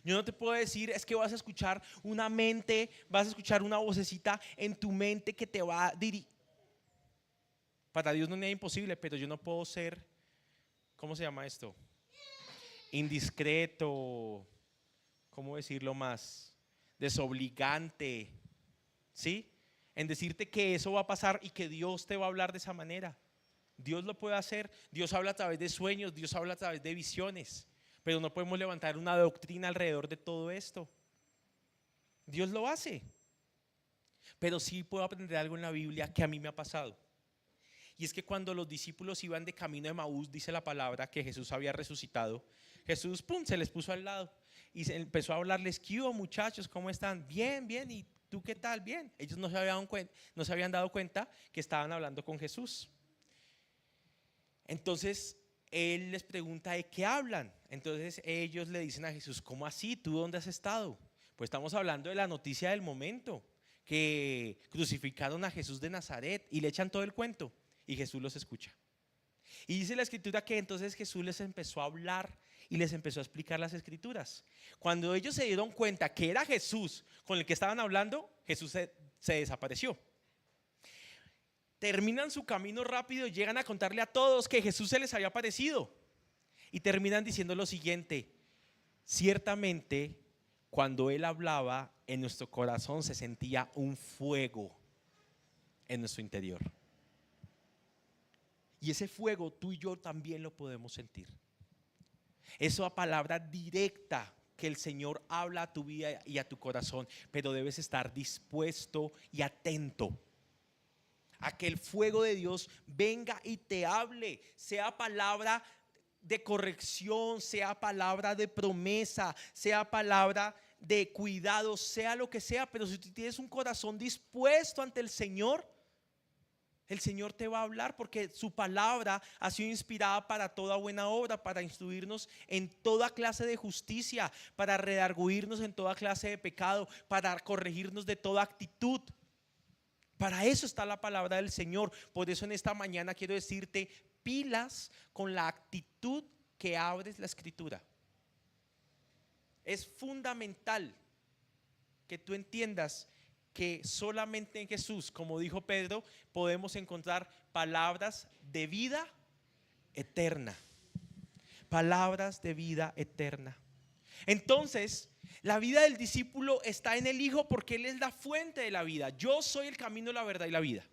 Yo no te puedo decir, es que vas a escuchar una mente, vas a escuchar una vocecita en tu mente que te va a dirigir. Para Dios no es nada imposible, pero yo no puedo ser, ¿cómo se llama esto? Indiscreto, ¿cómo decirlo más? Desobligante, ¿sí? En decirte que eso va a pasar y que Dios te va a hablar de esa manera. Dios lo puede hacer, Dios habla a través de sueños, Dios habla a través de visiones, pero no podemos levantar una doctrina alrededor de todo esto. Dios lo hace, pero sí puedo aprender algo en la Biblia que a mí me ha pasado. Y es que cuando los discípulos iban de camino de Maús, dice la palabra que Jesús había resucitado. Jesús, pum, se les puso al lado y se empezó a hablarles, ¿qué hubo, muchachos? ¿Cómo están? Bien, bien. ¿Y tú qué tal? Bien. Ellos no se habían dado cuenta que estaban hablando con Jesús. Entonces Él les pregunta, ¿de qué hablan? Entonces ellos le dicen a Jesús, ¿cómo así? ¿Tú dónde has estado? Pues estamos hablando de la noticia del momento, que crucificaron a Jesús de Nazaret, y le echan todo el cuento. Y Jesús los escucha. Y dice la escritura que entonces Jesús les empezó a hablar y les empezó a explicar las escrituras. Cuando ellos se dieron cuenta que era Jesús con el que estaban hablando, Jesús se desapareció. Terminan su camino rápido y llegan a contarle a todos que Jesús se les había aparecido. Y terminan diciendo lo siguiente: ciertamente cuando Él hablaba, en nuestro corazón se sentía un fuego en nuestro interior. Y ese fuego tú y yo también lo podemos sentir. Esa palabra directa que el Señor habla a tu vida y a tu corazón, pero debes estar dispuesto y atento a que el fuego de Dios venga y te hable, sea palabra de corrección, sea palabra de promesa, sea palabra de cuidado, sea lo que sea. Pero si tú tienes un corazón dispuesto ante el Señor te va a hablar, porque su palabra ha sido inspirada para toda buena obra, para instruirnos en toda clase de justicia, para redarguirnos en toda clase de pecado, para corregirnos de toda actitud. Para eso está la palabra del Señor. Por eso en esta mañana quiero decirte, pilas con la actitud que abres la escritura. Es fundamental que tú entiendas que solamente en Jesús, como dijo Pedro, podemos encontrar palabras de vida eterna. Palabras de vida eterna. Entonces, la vida del discípulo está en el Hijo porque Él es la fuente de la vida. Yo soy el camino, la verdad y la vida.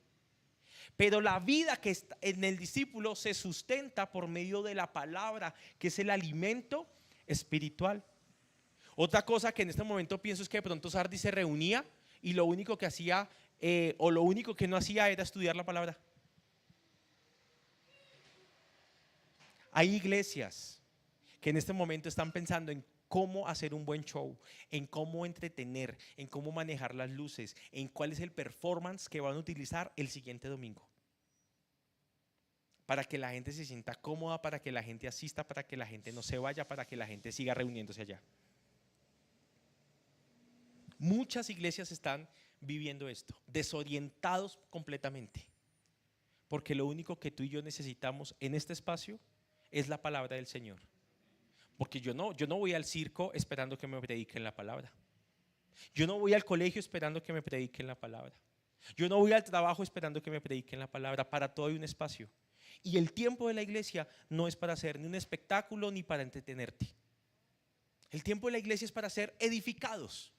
Pero la vida que está en el discípulo se sustenta por medio de la palabra, que es el alimento espiritual. Otra cosa que en este momento pienso es que de pronto Sardi se reunía y lo único que hacía o lo único que no hacía era estudiar la palabra. Hay iglesias que en este momento están pensando en cómo hacer un buen show, en cómo entretener, en cómo manejar las luces, en cuál es el performance que van a utilizar el siguiente domingo, para que la gente se sienta cómoda, para que la gente asista, para que la gente no se vaya, para que la gente siga reuniéndose allá. Muchas iglesias están viviendo esto, desorientados completamente, porque lo único que tú y yo necesitamos en este espacio es la palabra del Señor. Porque yo no voy al circo esperando que me prediquen la palabra. Yo no voy al colegio esperando que me prediquen la palabra. Yo no voy al trabajo esperando que me prediquen la palabra. Para todo hay un espacio. Y el tiempo de la iglesia no es para hacer ni un espectáculo ni para entretenerte. El tiempo de la iglesia es para ser edificados.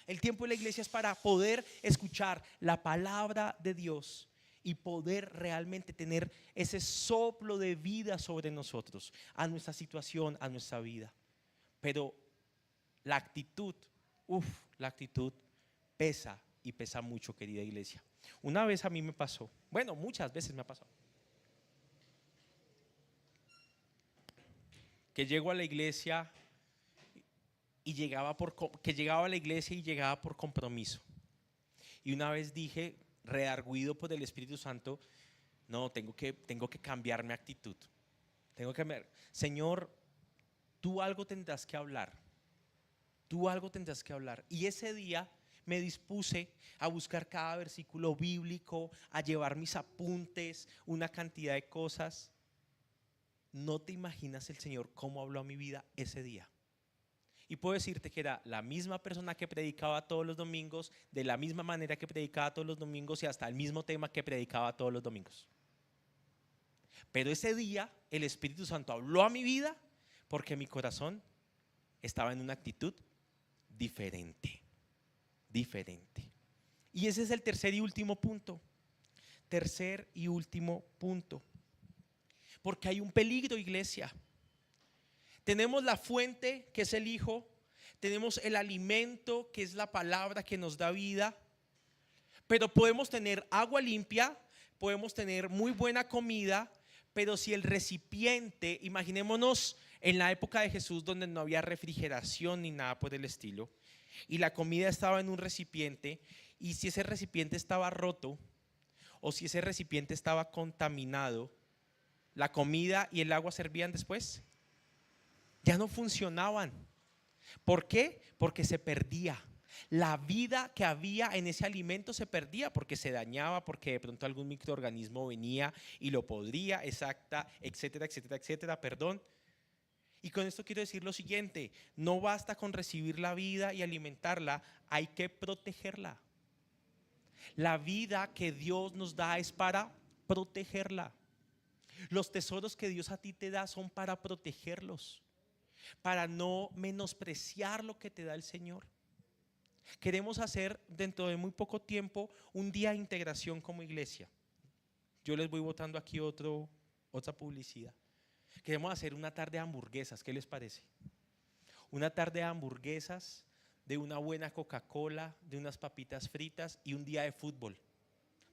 El tiempo de la iglesia es para poder escuchar la palabra de Dios y poder realmente tener ese soplo de vida sobre nosotros, a nuestra situación, a nuestra vida. Pero La actitud, la actitud pesa y pesa mucho, querida iglesia. Una vez a mí me pasó, bueno, muchas veces me ha pasado, que llego a la iglesia y llegaba a la iglesia y llegaba por compromiso. Y una vez dije, redarguido por el Espíritu Santo, no, tengo que cambiar mi actitud. Señor, tú algo tendrás que hablar. Tú algo tendrás que hablar. Y ese día me dispuse a buscar cada versículo bíblico, a llevar mis apuntes, una cantidad de cosas. No te imaginas el Señor cómo habló a mi vida ese día. Y puedo decirte que era la misma persona que predicaba todos los domingos, de la misma manera que predicaba todos los domingos y hasta el mismo tema que predicaba todos los domingos. Pero ese día el Espíritu Santo habló a mi vida porque mi corazón estaba en una actitud diferente. Y ese es el tercer y último punto. Porque hay un peligro, iglesia. Tenemos la fuente, que es el Hijo. Tenemos el alimento, que es la palabra que nos da vida. Pero podemos tener agua limpia, podemos tener muy buena comida, pero si el recipiente, imaginémonos en la época de Jesús donde no había refrigeración ni nada por el estilo, y la comida estaba en un recipiente, y si ese recipiente estaba roto o si ese recipiente estaba contaminado, ¿la comida y el agua servían después? Ya no funcionaban. ¿Por qué? Porque se perdía. La vida que había en ese alimento se perdía porque se dañaba, porque de pronto algún microorganismo venía y lo podría, etcétera. Y con esto quiero decir lo siguiente: no basta con recibir la vida y alimentarla, hay que protegerla. La vida que Dios nos da es para protegerla. Los tesoros que Dios a ti te da son para protegerlos, para no menospreciar lo que te da el Señor. Queremos hacer dentro de muy poco tiempo un día de integración como iglesia. Yo les voy botando aquí otra publicidad. Queremos hacer una tarde de hamburguesas, ¿qué les parece? Una tarde de hamburguesas, de una buena Coca-Cola, de unas papitas fritas y un día de fútbol,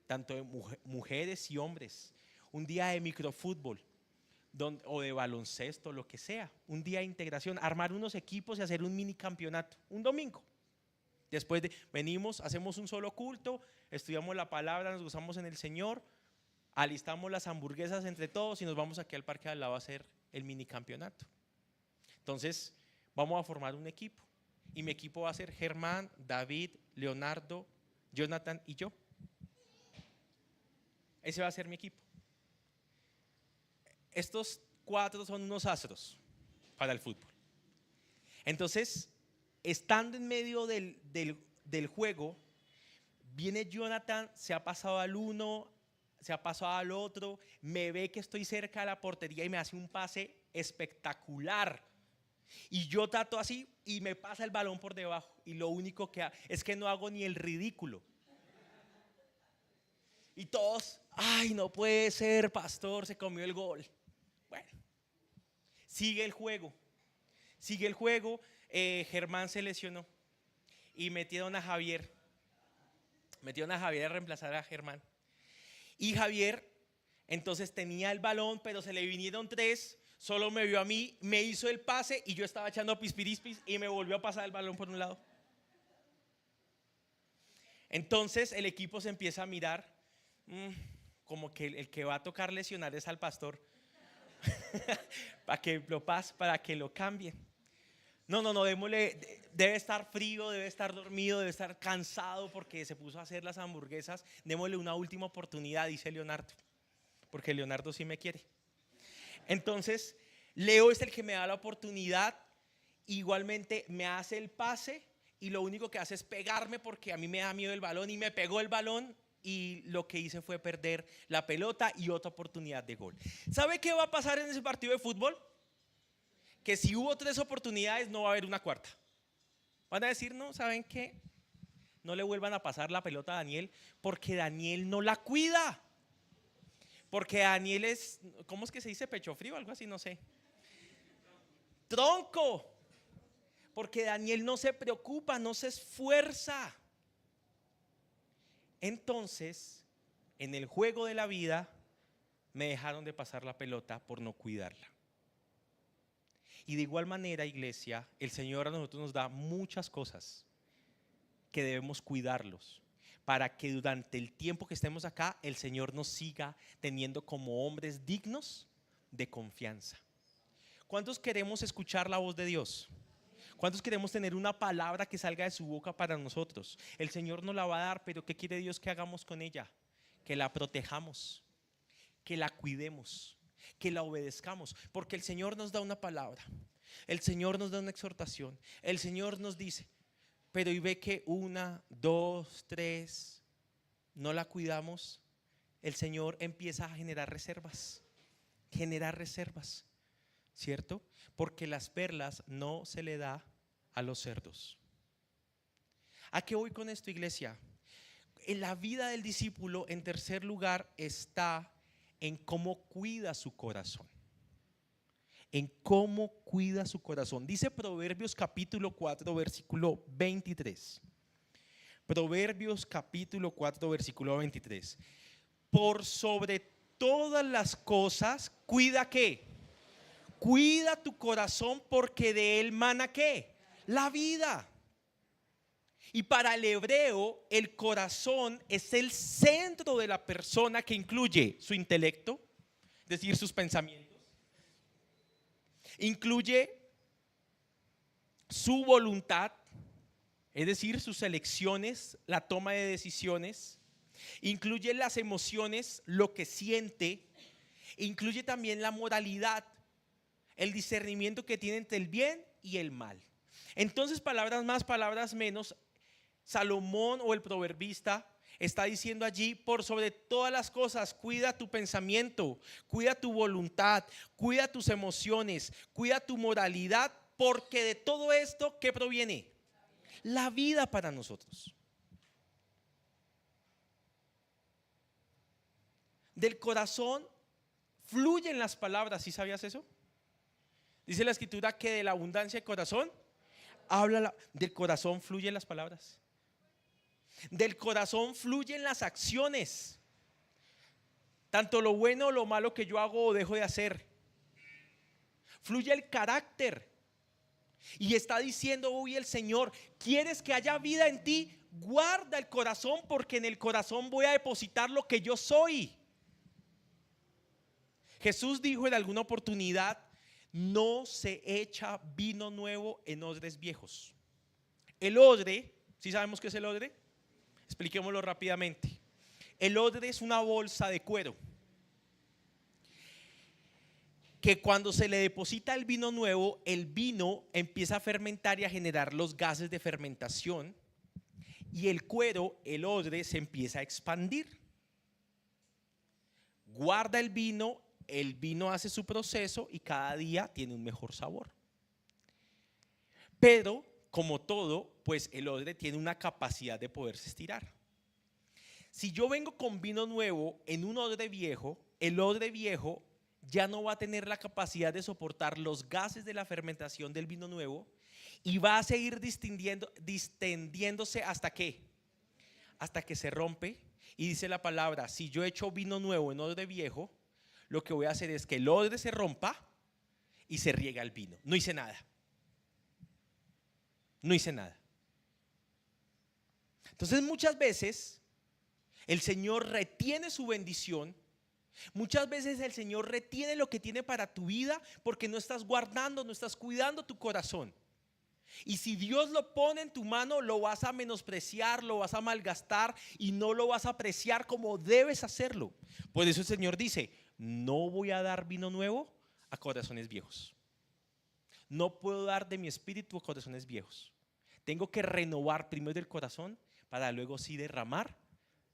tanto de mujeres y hombres. Un día de microfútbol o de baloncesto, lo que sea. Un día de integración, armar unos equipos y hacer un mini campeonato, un domingo. Después venimos, hacemos un solo culto, estudiamos la palabra, nos gozamos en el Señor, alistamos las hamburguesas entre todos y nos vamos aquí al parque de al lado a hacer el mini campeonato. Entonces vamos a formar un equipo y mi equipo va a ser Germán, David, Leonardo, Jonathan y yo. Ese va a ser mi equipo. Estos 4 son unos astros para el fútbol. Entonces, estando en medio del juego, viene Jonathan, se ha pasado al uno, se ha pasado al otro, me ve que estoy cerca de la portería y me hace un pase espectacular. Y yo trato así y me pasa el balón por debajo. Y lo único que es que no hago ni el ridículo. Y todos, ay, no puede ser, pastor, se comió el gol. Bueno, sigue el juego. Germán se lesionó y metieron a Javier. A reemplazar a Germán. Y Javier entonces tenía el balón, pero se le vinieron 3, solo me vio a mí, me hizo el pase y yo estaba echando pispirispis y me volvió a pasar el balón por un lado. Entonces el equipo se empieza a mirar, como que el que va a tocar lesionar es al pastor. para que lo cambien. No, debe estar frío, debe estar dormido, debe estar cansado porque se puso a hacer las hamburguesas. Démosle una última oportunidad, dice Leonardo, porque Leonardo sí me quiere. Entonces Leo es el que me da la oportunidad, igualmente me hace el pase y lo único que hace es pegarme porque a mí me da miedo el balón y me pegó el balón. Y lo que hice fue perder la pelota y otra oportunidad de gol. ¿Sabe qué va a pasar en ese partido de fútbol? Que si hubo 3 oportunidades no va a haber una cuarta. Van a decir, no, ¿saben qué? No le vuelvan a pasar la pelota a Daniel porque Daniel no la cuida. Porque Daniel es, ¿cómo es que se dice? Pecho frío, algo así, no sé. Tronco. Porque Daniel no se preocupa, no se esfuerza. Entonces, en el juego de la vida, me dejaron de pasar la pelota por no cuidarla. Y de igual manera, iglesia, el Señor a nosotros nos da muchas cosas que debemos cuidarlos, para que durante el tiempo que estemos acá, el Señor nos siga teniendo como hombres dignos de confianza. ¿Cuántos queremos escuchar la voz de Dios? ¿Cuántos queremos tener una palabra que salga de su boca para nosotros? El Señor nos la va a dar, pero ¿qué quiere Dios que hagamos con ella? Que la protejamos, que la cuidemos, que la obedezcamos, porque el Señor nos da una palabra, el Señor nos da una exhortación, el Señor nos dice, pero y ve que 1, 2, 3 no la cuidamos, el Señor empieza a generar reservas, ¿cierto? Porque las perlas no se le da a los cerdos. ¿A qué voy con esto, iglesia? En la vida del discípulo, en tercer lugar, está en cómo cuida su corazón. En cómo cuida su corazón. Dice Proverbios capítulo 4, versículo 23. Proverbios capítulo 4, versículo 23. Por sobre todas las cosas, cuida ¿qué? Cuida tu corazón, porque de él mana ¿qué? La vida. Y para el hebreo, el corazón es el centro de la persona, que incluye su intelecto, es decir, sus pensamientos. Incluye su voluntad, es decir, sus elecciones, la toma de decisiones. Incluye las emociones, lo que siente. Incluye también la moralidad, el discernimiento que tiene entre el bien y el mal. Entonces, palabras más, palabras menos, Salomón o el proverbista está diciendo allí: por sobre todas las cosas, cuida tu pensamiento, cuida tu voluntad, cuida tus emociones, cuida tu moralidad, porque de todo esto, ¿qué proviene? La vida para nosotros. Del corazón fluyen las palabras. ¿Sí sabías eso? Dice la escritura que de la abundancia del corazón del corazón fluyen las palabras. Del corazón fluyen las acciones, tanto lo bueno o lo malo que yo hago o dejo de hacer. Fluye el carácter. Y está diciendo hoy el Señor: ¿quieres que haya vida en ti? Guarda el corazón, porque en el corazón voy a depositar lo que yo soy. Jesús dijo en alguna oportunidad: no se echa vino nuevo en odres viejos. El odre, ¿sí sabemos qué es el odre? Expliquémoslo rápidamente. El odre es una bolsa de cuero que cuando se le deposita el vino nuevo, el vino empieza a fermentar y a generar los gases de fermentación, y el cuero, el odre, se empieza a expandir. Guarda el vino hace su proceso y cada día tiene un mejor sabor. Pero, como todo, pues el odre tiene una capacidad de poderse estirar. Si yo vengo con vino nuevo en un odre viejo, el odre viejo ya no va a tener la capacidad de soportar los gases de la fermentación del vino nuevo, y va a seguir distendiéndose hasta que se rompe. Y dice la palabra: si yo echo vino nuevo en odre viejo, lo que voy a hacer es que el odre se rompa y se riega el vino. No hice nada. Entonces, muchas veces el Señor retiene su bendición. Muchas veces el Señor retiene lo que tiene para tu vida, porque no estás guardando, no estás cuidando tu corazón. Y si Dios lo pone en tu mano, lo vas a menospreciar, lo vas a malgastar y no lo vas a apreciar como debes hacerlo. Por eso el Señor dice: no voy a dar vino nuevo a corazones viejos. No puedo dar de mi espíritu a corazones viejos. Tengo que renovar primero el corazón, para luego sí derramar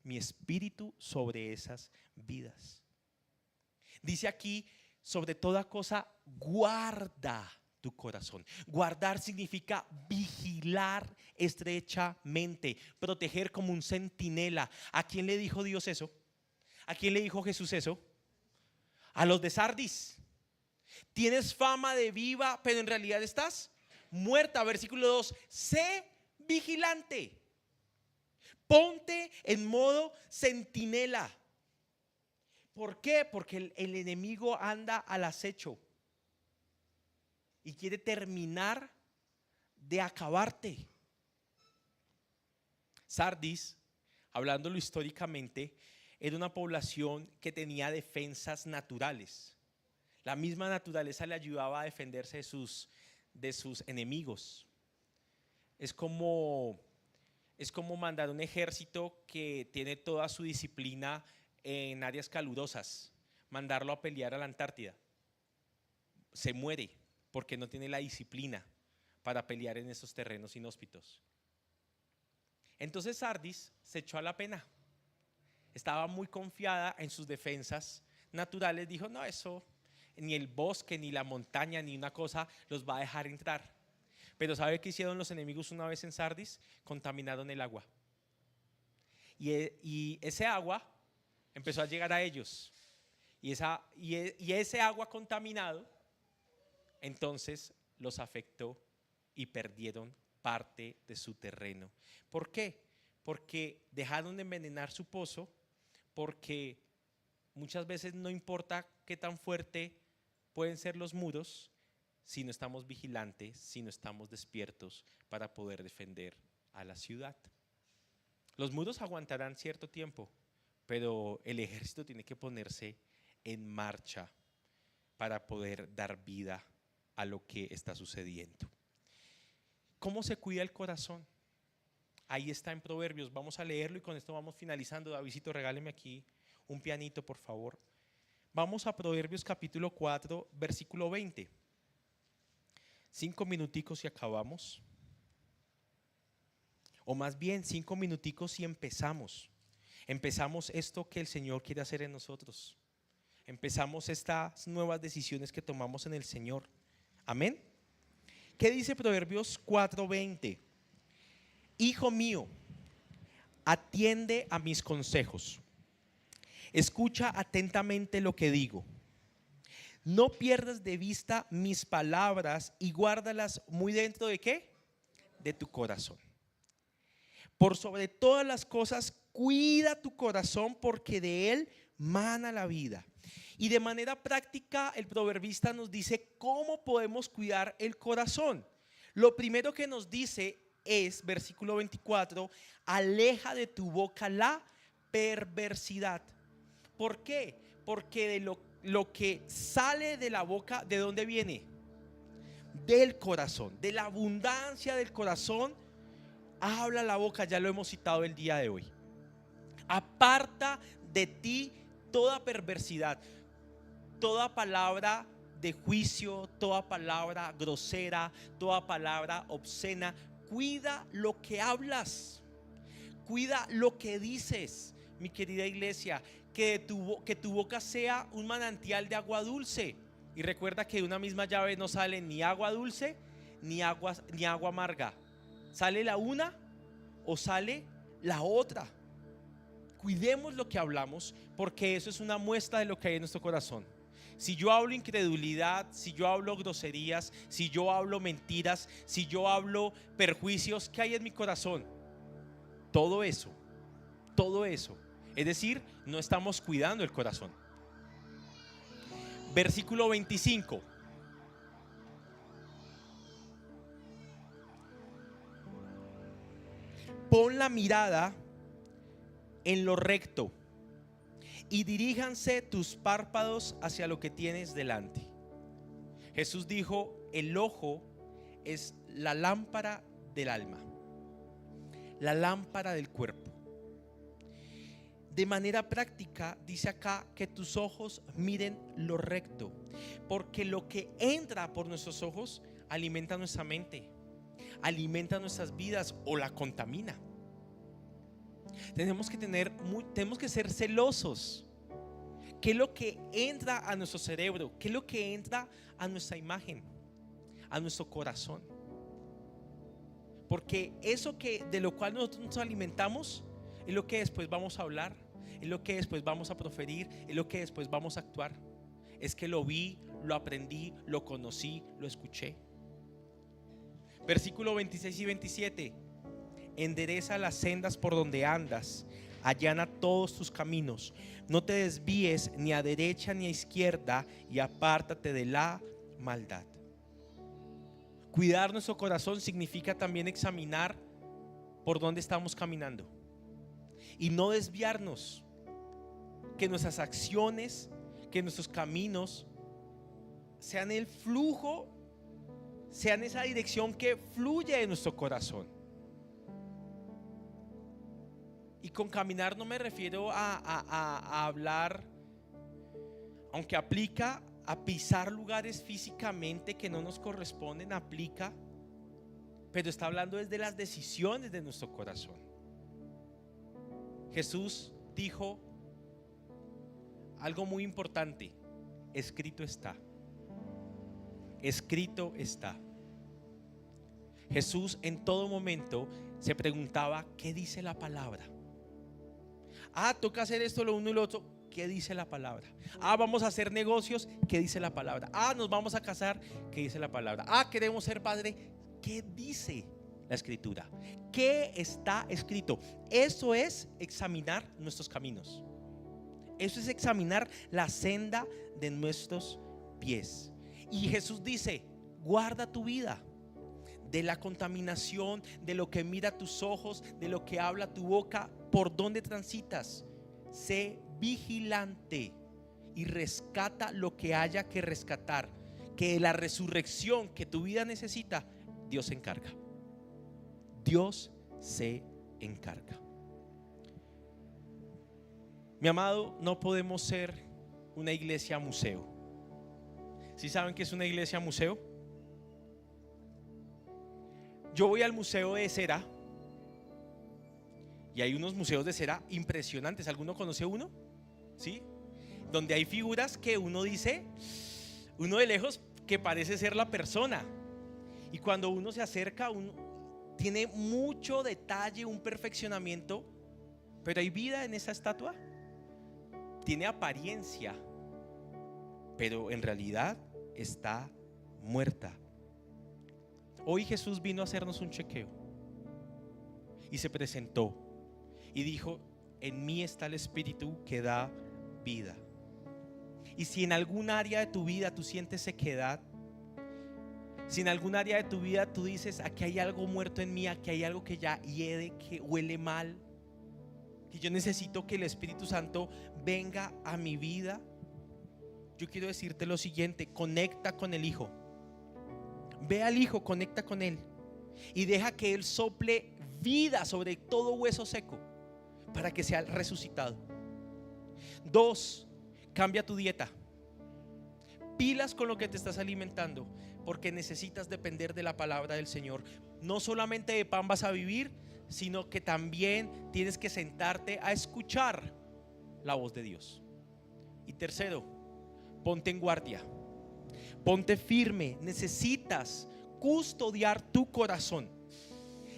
mi espíritu sobre esas vidas. Dice aquí: sobre toda cosa, guarda tu corazón. Guardar significa vigilar estrechamente, proteger como un centinela. ¿A quién le dijo Dios eso? ¿A quién le dijo Jesús eso? A los de Sardis. Tienes fama de viva, pero en realidad estás muerta. Versículo 2, sé vigilante. Ponte en modo centinela. ¿Por qué? Porque el enemigo anda al acecho y quiere terminar de acabarte. Sardis, hablándolo históricamente, era una población que tenía defensas naturales. La misma naturaleza le ayudaba a defenderse de sus enemigos. Es como mandar un ejército que tiene toda su disciplina en áreas calurosas, mandarlo a pelear a la Antártida. Se muere porque no tiene la disciplina para pelear en esos terrenos inhóspitos. Entonces Sardis se echó a la pena. Estaba muy confiada en sus defensas naturales. Dijo, no, eso ni el bosque, ni la montaña, ni una cosa los va a dejar entrar. Pero ¿sabe qué hicieron los enemigos una vez en Sardis? Contaminaron el agua. Y ese agua empezó a llegar a ellos. Y ese agua contaminado, entonces los afectó y perdieron parte de su terreno. ¿Por qué? Porque dejaron de envenenar su pozo, porque muchas veces no importa qué tan fuerte pueden ser los muros, si no estamos vigilantes, si no estamos despiertos para poder defender a la ciudad. Los muros aguantarán cierto tiempo, pero el ejército tiene que ponerse en marcha para poder dar vida a lo que está sucediendo. ¿Cómo se cuida el corazón? Ahí está en Proverbios, vamos a leerlo y con esto vamos finalizando. Davidcito, regáleme aquí un pianito, por favor. Vamos a Proverbios capítulo 4, versículo 20. 5 minuticos y acabamos. O más bien 5 minuticos y empezamos. Empezamos esto que el Señor quiere hacer en nosotros. Empezamos estas nuevas decisiones que tomamos en el Señor. Amén. ¿Qué dice Proverbios 4:20? Hijo mío, atiende a mis consejos. Escucha atentamente lo que digo. No pierdas de vista mis palabras y guárdalas muy dentro de ¿qué? De tu corazón. Por sobre todas las cosas, cuida tu corazón porque de él mana la vida. Y de manera práctica, el proverbista nos dice cómo podemos cuidar el corazón. Lo primero que nos dice es, versículo 24, aleja de tu boca la perversidad. ¿Por qué? Porque de lo que sale de la boca, ¿de dónde viene? Del corazón, de la abundancia del corazón, habla la boca, ya lo hemos citado el día de hoy. Aparta de ti toda perversidad, toda palabra de juicio, toda palabra grosera, toda palabra obscena. Cuida lo que hablas, cuida lo que dices, mi querida iglesia. Que tu boca sea un manantial de agua dulce. Y recuerda que de una misma llave no sale ni agua dulce ni agua amarga. Sale la una o sale la otra. Cuidemos lo que hablamos, porque eso es una muestra de lo que hay en nuestro corazón. Si yo hablo incredulidad, si yo hablo groserías, si yo hablo mentiras, si yo hablo perjuicios, ¿qué hay en mi corazón? Todo eso. Es decir, no estamos cuidando el corazón. Versículo 25. Pon la mirada en lo recto y diríjanse tus párpados hacia lo que tienes delante. Jesús dijo, el ojo es la lámpara del alma, la lámpara del cuerpo. De manera práctica, dice acá que tus ojos miren lo recto, porque lo que entra por nuestros ojos alimenta nuestra mente, alimenta nuestras vidas o la contamina. Tenemos que ser celosos. ¿Qué es lo que entra a nuestro cerebro? ¿Qué es lo que entra a nuestra imagen, a nuestro corazón? Porque eso de lo cual nosotros nos alimentamos es lo que después vamos a hablar, es lo que después vamos a proferir, es lo que después vamos a actuar. Es que lo vi, lo aprendí, lo conocí, lo escuché. Versículo 26 y 27. Endereza las sendas por donde andas, allana todos tus caminos. No te desvíes ni a derecha ni a izquierda, y apártate de la maldad. Cuidar nuestro corazón significa también examinar por dónde estamos caminando y no desviarnos. Que nuestras acciones, que nuestros caminos sean el flujo, sean esa dirección que fluye de nuestro corazón. Y con caminar no me refiero a hablar, aunque aplica a pisar lugares físicamente que no nos corresponden, aplica, pero está hablando desde las decisiones de nuestro corazón. Jesús dijo algo muy importante: escrito está. Escrito está. Jesús en todo momento se preguntaba: ¿qué dice la palabra? Toca hacer esto, lo uno y lo otro. ¿Qué dice la palabra? Vamos a hacer negocios. ¿Qué dice la palabra? Nos vamos a casar. ¿Qué dice la palabra? Queremos ser padre. ¿Qué dice la escritura? ¿Qué está escrito? Eso es examinar nuestros caminos. Eso es examinar la senda de nuestros pies. Y Jesús dice: guarda tu vida de la contaminación, de lo que mira tus ojos, de lo que habla tu boca, por donde transitas. Sé vigilante y rescata lo que haya que rescatar, que la resurrección que tu vida necesita, Dios se encarga. Dios se encarga. Mi amado, no podemos ser una iglesia museo. ¿Sí saben qué es una iglesia museo? Yo voy al museo de cera y hay unos museos de cera impresionantes. ¿Alguno conoce uno? ¿Sí? Donde hay figuras que uno dice, uno de lejos, que parece ser la persona, y cuando uno se acerca, uno tiene mucho detalle, un perfeccionamiento, pero ¿hay vida en esa estatua? Tiene apariencia, pero en realidad está muerta. Hoy Jesús vino a hacernos un chequeo y se presentó y dijo: en mí está el Espíritu que da vida. Y si en algún área de tu vida tú sientes sequedad, si en algún área de tu vida tú dices: aquí hay algo muerto en mí, aquí hay algo que ya hiede, que huele mal, que yo necesito que el Espíritu Santo venga a mi vida, yo quiero decirte lo siguiente: conecta con el Hijo. Ve al Hijo, conecta con Él y deja que Él sople vida sobre todo hueso seco para que sea resucitado. 2, cambia tu dieta. Pilas con lo que te estás alimentando, porque necesitas depender de la palabra del Señor. No solamente de pan vas a vivir, sino que también tienes que sentarte a escuchar la voz de Dios. Y 3, ponte en guardia. Ponte firme. Necesitas custodiar tu corazón.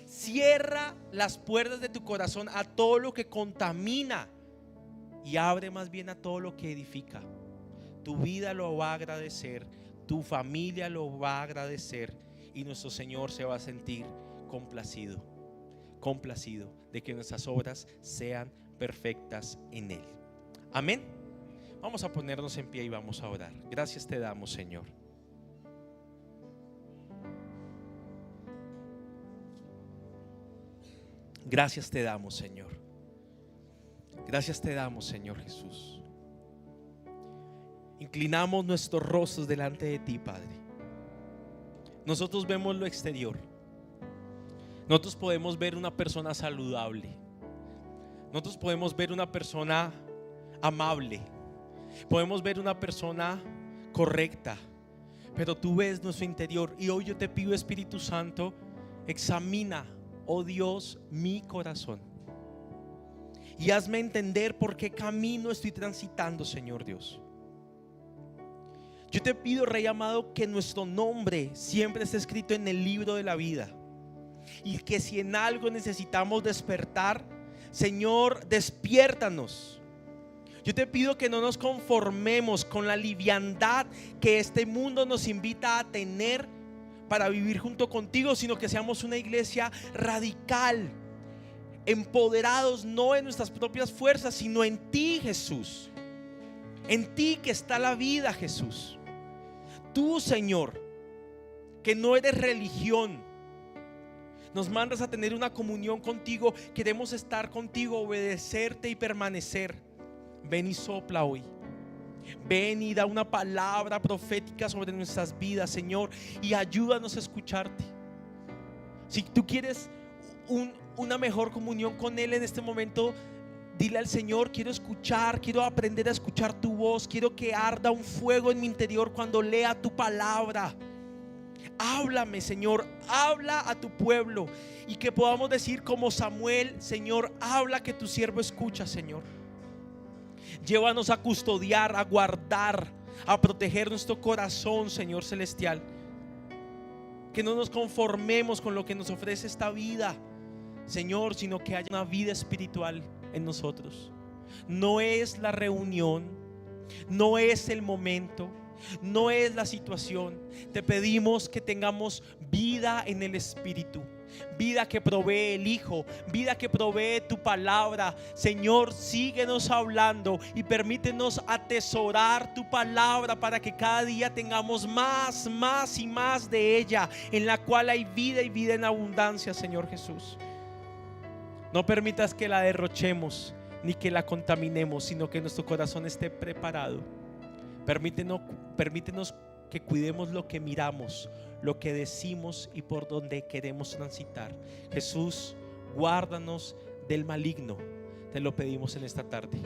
Cierra las puertas de tu corazón a todo lo que contamina y abre más bien a todo lo que edifica. Tu vida lo va a agradecer, tu familia lo va a agradecer, y nuestro Señor se va a sentir complacido de que nuestras obras sean perfectas en Él. Amén. Vamos a ponernos en pie y vamos a orar. Gracias te damos, Señor. Gracias te damos, Señor. Gracias te damos, Señor Jesús. Inclinamos nuestros rostros delante de ti, Padre. Nosotros vemos lo exterior. Nosotros podemos ver una persona saludable. Nosotros podemos ver una persona amable. Podemos ver una persona correcta. Pero tú ves nuestro interior. Y hoy yo te pido, Espíritu Santo, examina, oh Dios, mi corazón. Y hazme entender por qué camino estoy transitando, Señor Dios. Yo te pido, Rey amado, que nuestro nombre siempre esté escrito en el libro de la vida. Y que si en algo necesitamos despertar, Señor, despiértanos. Yo te pido que no nos conformemos con la liviandad que este mundo nos invita a tener para vivir junto contigo, sino que seamos una iglesia radical, empoderados no en nuestras propias fuerzas, sino en ti, Jesús. En ti que está la vida, Jesús. Tú, Señor, que no eres religión, nos mandas a tener una comunión contigo. Queremos estar contigo, obedecerte y permanecer. Ven y sopla hoy. Ven y da una palabra profética sobre nuestras vidas, Señor, y ayúdanos a escucharte. Si tú quieres una mejor comunión con Él en este momento, dile al Señor: quiero escuchar, quiero aprender a escuchar tu voz, quiero que arda un fuego en mi interior cuando lea tu palabra. Háblame, Señor, habla a tu pueblo, y que podamos decir como Samuel: Señor, habla, que tu siervo escucha, Señor. Llévanos a custodiar, a guardar, a proteger nuestro corazón, Señor celestial. Que no nos conformemos con lo que nos ofrece esta vida, Señor, sino que haya una vida espiritual en nosotros. No es la reunión, no es el momento, no es la situación. Te pedimos que tengamos vida en el Espíritu, vida que provee el Hijo, vida que provee tu palabra. Señor, síguenos hablando y permítenos atesorar tu palabra para que cada día tengamos más y más de ella, en la cual hay vida y vida en abundancia, Señor Jesús. No permitas que la derrochemos ni que la contaminemos, sino que nuestro corazón esté preparado. Permítenos que cuidemos lo que miramos, lo que decimos y por donde queremos transitar. Jesús, guárdanos del maligno. Te lo pedimos en esta tarde.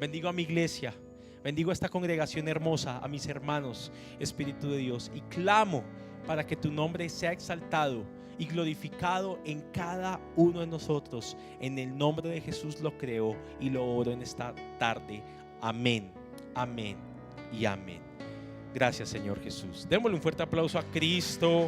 Bendigo a mi iglesia, bendigo a esta congregación hermosa, a mis hermanos, Espíritu de Dios, y clamo para que tu nombre sea exaltado y glorificado en cada uno de nosotros. En el nombre de Jesús lo creo y lo oro en esta tarde. Amén, amén y amén. Gracias, Señor Jesús. Démosle un fuerte aplauso a Cristo.